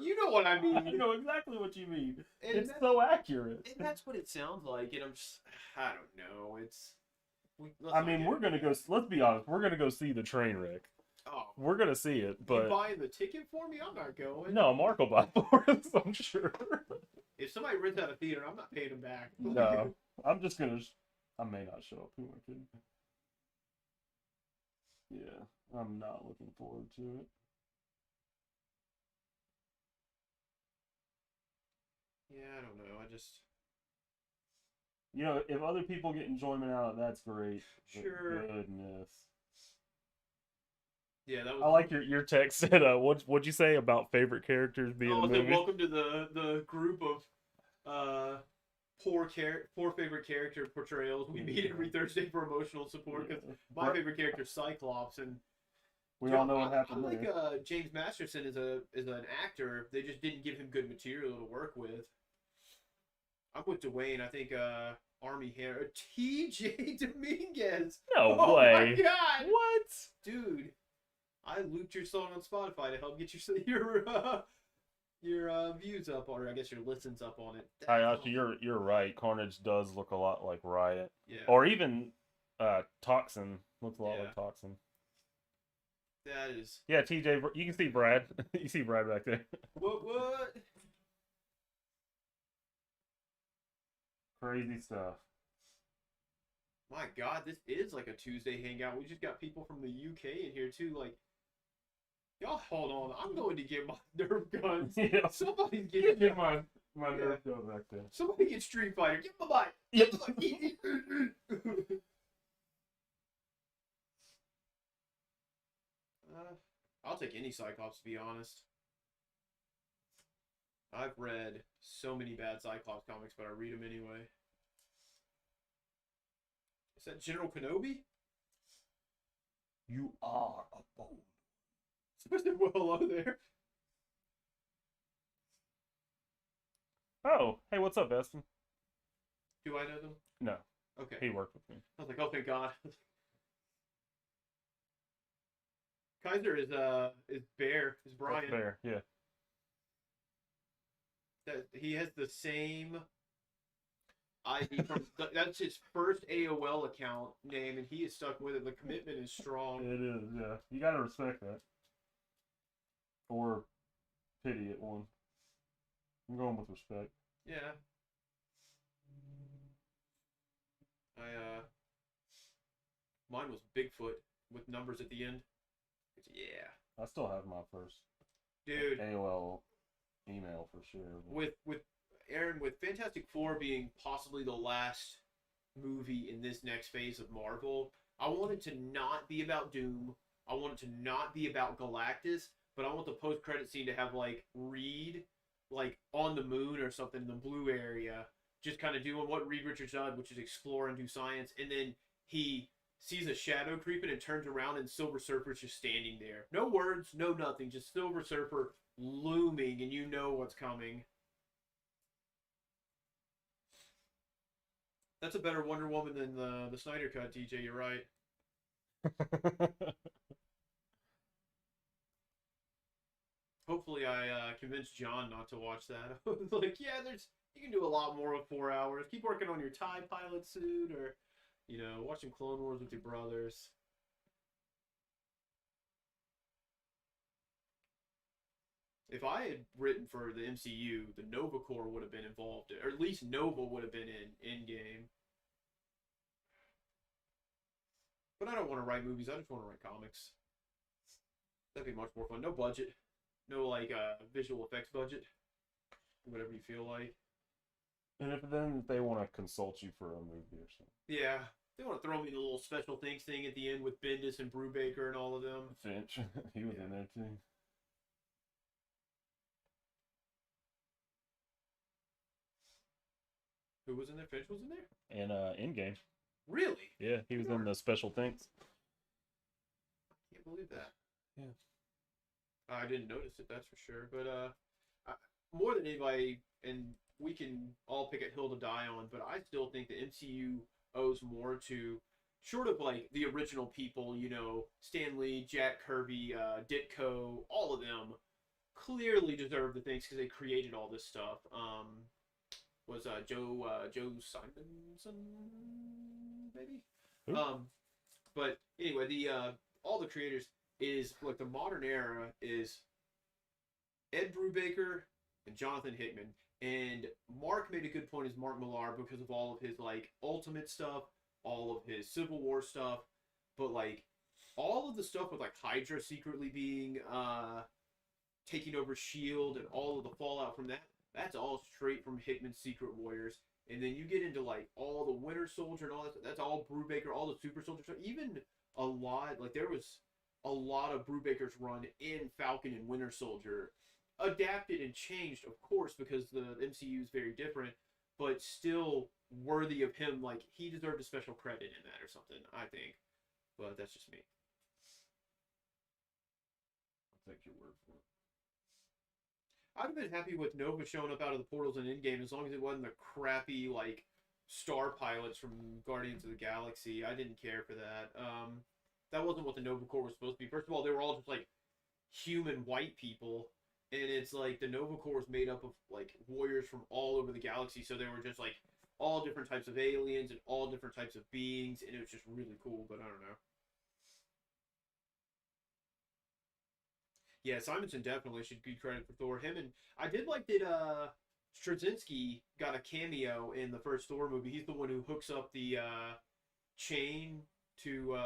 You know what I mean? I know exactly what you mean. And It's so accurate. And that's what it sounds like. And I'm just, I don't know. I mean, we're gonna go. Let's be honest. We're gonna go see the train wreck. Oh, We're gonna see it, you but buying the ticket for me? I'm not going. no, Mark will buy for us. I'm sure. If somebody rents out a theater, I'm not paying them back. No, I'm just gonna. I may not show up. Who am I kidding? Yeah, I'm not looking forward to it. Yeah, I don't know. I just. You know, if other people get enjoyment out of it, that's great. But Sure. goodness. Yeah, that was. I like your text said. What'd you say about favorite characters being Oh, in the movie? welcome to the group of poor favorite character portrayals. We meet every Thursday for emotional support because Yeah. my favorite character is Cyclops, and We all know what happened I there. like James Masterson is an actor. They just didn't give him good material to work with. I'm with Dwayne. I think Army Hammer, T.J. Dominguez. No Oh way. my god, What? dude! I looped your song on Spotify to help get your views up, or I guess your listens up on it. Actually, you're right. Carnage does look a lot like Riot, Yeah. or even Toxin looks a lot Yeah. like Toxin. That is Yeah, TJ, you can see Brad. You see Brad back there. what? Crazy stuff. My God, this is like a Tuesday hangout. We just got people from the UK in here too. Like, y'all, hold on. I'm going to get my Nerf guns. Yeah. Somebody Get get my Yeah. Nerf gun back there. Somebody get Street Fighter. Get my mic. Yep. I'll take any Cyclops, to be honest. I've read so many bad Cyclops comics, but I read them anyway. Is that General Kenobi? You are a bold. Well, hello there. Oh, hey, what's up, Eston? Do I know them? No, Okay. he worked with me. I was like, oh, thank God. Kaiser is Bear, is Brian. That's fair, yeah. That he has the same ID from that's his first AOL account name, and he is stuck with it. The commitment is strong. It is, yeah. You gotta respect that. Or pity it one. I'm going with respect. Yeah. Mine was Bigfoot with numbers at the end. Yeah. I still have my first Dude, AOL email for sure. with Aaron, with Fantastic Four being possibly the last movie in this next phase of Marvel, I want it to not be about Doom. I want it to not be about Galactus, but I want the post-credit scene to have like Reed, like on the moon or something in the blue area, just kind of doing what Reed Richards does, which is explore and do science, and then he sees a shadow creeping and turns around, and Silver Surfer's just standing there. No words, no nothing, just Silver Surfer looming, and you know what's coming. That's a better Wonder Woman than the Snyder Cut, TJ. You're right. Hopefully, I convinced John not to watch that. I was like, yeah, you can do a lot more with 4 hours. Keep working on your TIE pilot suit, or watching Clone Wars with your brothers. If I had written for the MCU, the Nova Corps would have been involved, or at least Nova would have been in Endgame. But I don't want to write movies. I just want to write comics. That'd be much more fun. No budget, no like visual effects budget. Whatever you feel like. And if they want to consult you for a movie or something. Yeah, they want to throw me the little special things thing at the end with Bendis and Brubaker and all of them. Finch, he was in there too. Who was in there? Finch was in there? And Endgame. Really? Yeah, he was in the special things. Can't believe that. Yeah. I didn't notice it, that's for sure. But more than anybody, and we can all pick a hill to die on, but I still think the MCU owes more to, short of like the original people, Stan Lee, Jack Kirby, Ditko, all of them clearly deserve the things because they created all this stuff. Was Joe Simonson, maybe? Who? But anyway, the all the creators is like the modern era is Ed Brubaker and Jonathan Hickman. And Mark made a good point as Mark Millar because of all of his like Ultimate stuff, all of his Civil War stuff, but like all of the stuff with like Hydra secretly being taking over Shield and all of the fallout from that. That's all straight from Hickman's Secret Warriors. And then you get into like all the Winter Soldier and all that. That's all Brubaker, all the Super Soldier stuff. Even a lot, like there was a lot of Brubaker's run in Falcon and Winter Soldier. Adapted and changed, of course, because the MCU is very different, but still worthy of him. Like, he deserved a special credit in that or something, I think. But that's just me. I'll take your word for it. I'd have been happy with Nova showing up out of the portals in Endgame as long as it wasn't the crappy, like, star pilots from Guardians of the Galaxy. I didn't care for that. That wasn't what the Nova Corps was supposed to be. First of all, they were all just, like, human white people. And it's like the Nova Corps was made up of like warriors from all over the galaxy, so they were just like all different types of aliens and all different types of beings, and it was just really cool. But I don't know. Yeah, Simonson definitely should be credited for Thor. Him and I did like that. Straczynski got a cameo in the first Thor movie. He's the one who hooks up the chain to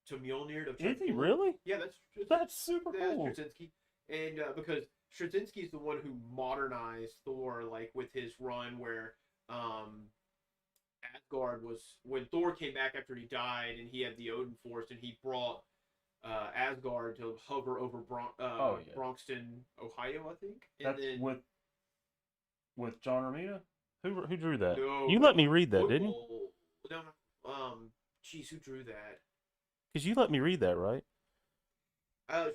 Mjolnir. Is he really? Yeah, That's super cool. Straczynski. And because Straczynski is the one who modernized Thor, like with his run where Asgard was when Thor came back after he died, and he had the Odin Force, and he brought Asgard to hover over Oh, yeah. Bronxton, Ohio, I think. And That's then with John Romita. Who drew that? no, You let me read that, didn't you? football. No, geez, who drew that? Because you let me read that, right?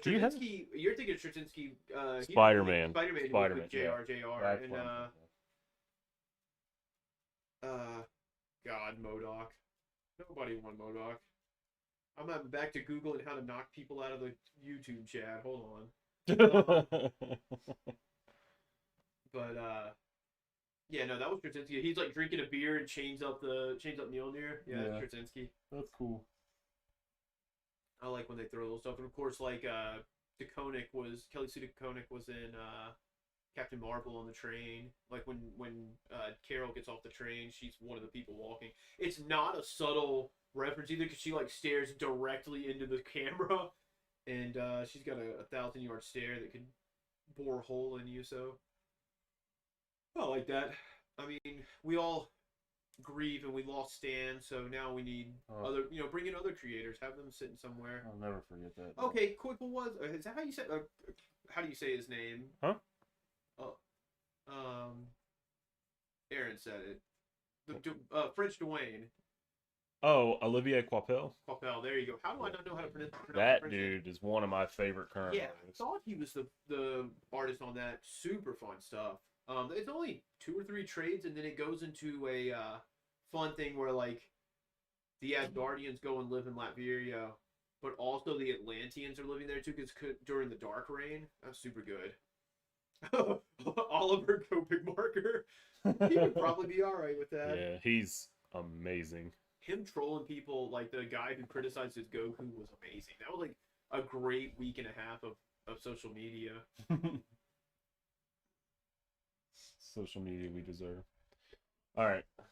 Do you have Straczynski. You're thinking of Straczynski. Spider-Man? Spider-Man. Spider-Man, With yeah. JR. That's And what I'm God, Modoc. Nobody won Modoc. I'm back to Googling how to knock people out of the YouTube chat. Hold on. thinking. But yeah, no, that was Straczynski. He's like drinking a beer and chains up Mjolnir. Yeah, Yeah. that's Straczynski. That's cool. I like when they throw little stuff, and of course, like Kelly Sue DeConnick was in Captain Marvel on the train. Like when Carol gets off the train, she's one of the people walking. It's not a subtle reference either, because she like stares directly into the camera, and she's got a 1,000-yard stare that could bore a hole in you. So I like that. I mean, we all grieve and we lost Stan, so now we need other, bring in other creators, have them sitting somewhere. I'll never forget that. Okay, quick. What was? Is that how you say? How do you say his name? Huh? Aaron said it. French Dwayne. Oh, Olivier Coipel. Coipel. There you go. How do I not know how to pronounce That French dude is one of my favorite current name? Yeah, I artists. thought he was the artist on that. Super fun stuff. It's only 2 or 3 trades, and then it goes into a fun thing where like the Asgardians go and live in Latveria, but also the Atlanteans are living there too, because during the Dark Reign. That's super good. Oliver Go Big Marker. He would probably be all right with that. Yeah, he's amazing. Him trolling people, like the guy who criticized his Goku, was amazing. That was like a great week and a half of social media. Social media we deserve. All right, I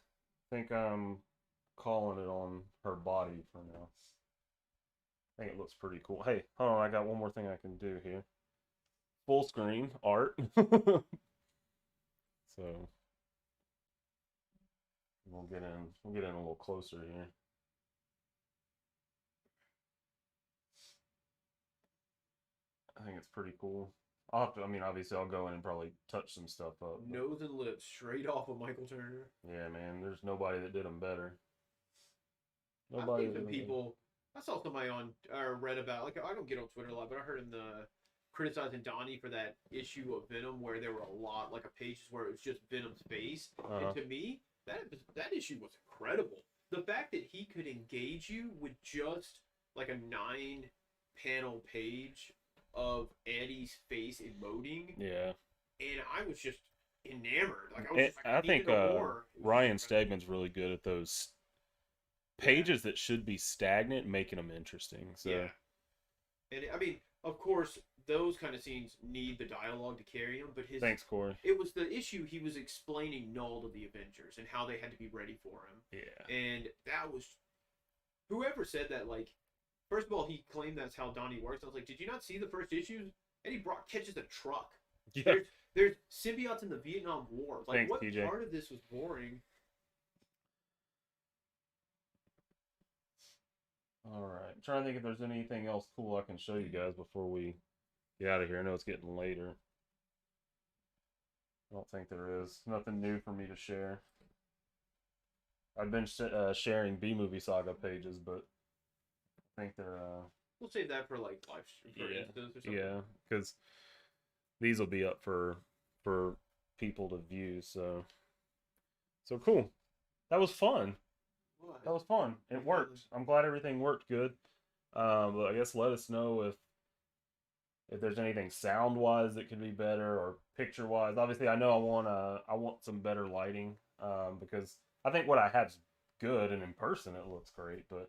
think I'm calling it on her body for now. I think it looks pretty cool. Hey, hold on, I got one more thing I can do here. Full screen art. So we'll get in a little closer here. I think it's pretty cool. I'll have to, obviously I'll go in and probably touch some stuff up. But Nose and lips straight off of Michael Turner. yeah, man, there's nobody that did them better. I think the people. I saw somebody on or read about, like, I don't get on Twitter a lot, but I heard him criticizing Donnie for that issue of Venom where there were a lot, like a pages where it was just Venom's face. And to me, that issue was incredible. The fact that he could engage you with just like a 9-panel page of Eddie's face emoting. Yeah. And I was just enamored. Like I was just like, I think need to know more. Ryan Stegman's really good at those pages that should be stagnant, making them interesting. So yeah. And I mean, of course, those kind of scenes need the dialogue to carry them, but thanks, Corey. It was the issue he was explaining Null to the Avengers and how they had to be ready for him. Yeah. And that was, whoever said that, like, first of all, he claimed that's how Donnie works. I was like, did you not see the first issues? Eddie Brock catches a truck. Yeah. There's symbiotes in the Vietnam War. Like, thanks, what TJ. part of this was boring? All right. I'm trying to think if there's anything else cool I can show you guys before we get out of here. I know it's getting later. I don't think there is. Nothing new for me to share. I've been sharing B-Movie Saga pages, but I think they're... We'll save that for, like, live for Instas or something. Yeah, because these will be up for people to view, so cool. That was fun. What? That was fun. It worked. I'm glad everything worked good. But I guess let us know if there's anything sound wise that could be better or picture wise. Obviously, I know I want some better lighting because I think what I have's good, and in person it looks great. But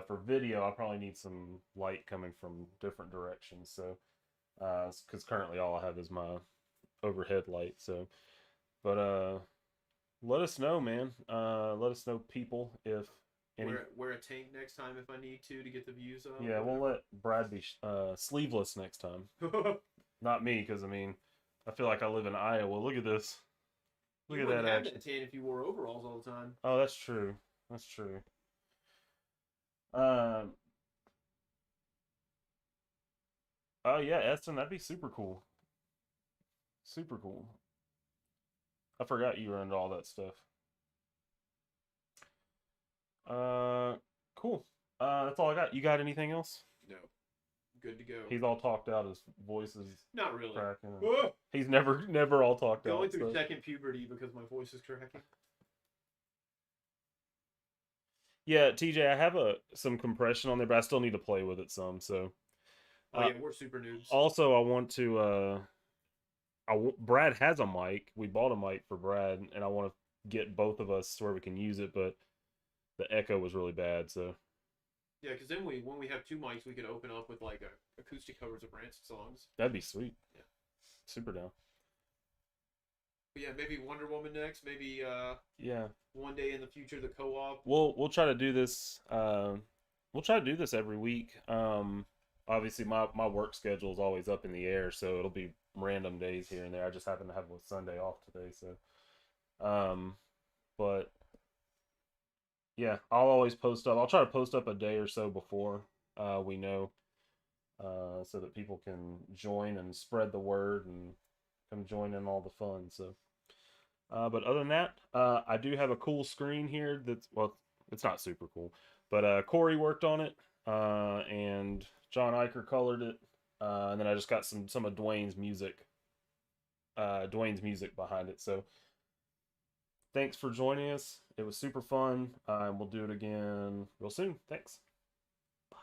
for video, I probably need some light coming from different directions. So because currently all I have is my overhead light. So, but let us know, man. Let us know, people, if any... Wear a tank next time if I need to get the views up. Yeah, we'll let Brad be sleeveless next time. Not me, because I feel like I live in Iowa. Look at this. Look at that action. That tan if you wore overalls all the time. Oh, that's true. That's true. Oh yeah, Eston, that'd be super cool. Super cool. I forgot you were into all that stuff. Uh, cool. That's all I got. You got anything else? No, good to go. He's all talked out. His voice is Not really. cracking. Whoa! He's never all talked out. Going through so. second puberty because my voice is cracking. Yeah, TJ, I have some compression on there, but I still need to play with it some. So Oh yeah, we're super noobs. also, I want to. Brad has a mic. We bought a mic for Brad, and I want to get both of us where we can use it, but the echo was really bad. So Yeah, because then when we have two mics, we could open up with like acoustic covers of Rancid songs. that'd be sweet. Yeah. Super down. But yeah, maybe Wonder Woman next. Maybe Yeah. one day in the future the co-op. We'll try to do this. We'll try to do this every week. Obviously my work schedule is always up in the air, so it'll be random days here and there. I just happen to have a Sunday off today, so but yeah, I'll always post up. I'll try to post up a day or so before we know, so that people can join and spread the word and come join in all the fun. So but other than that, I do have a cool screen here that's, well, it's not super cool, but Corey worked on it, and John Eicher colored it, and then I just got some of Dwayne's music behind it. So thanks for joining us. It was super fun, and we'll do it again real soon. Thanks. Bye.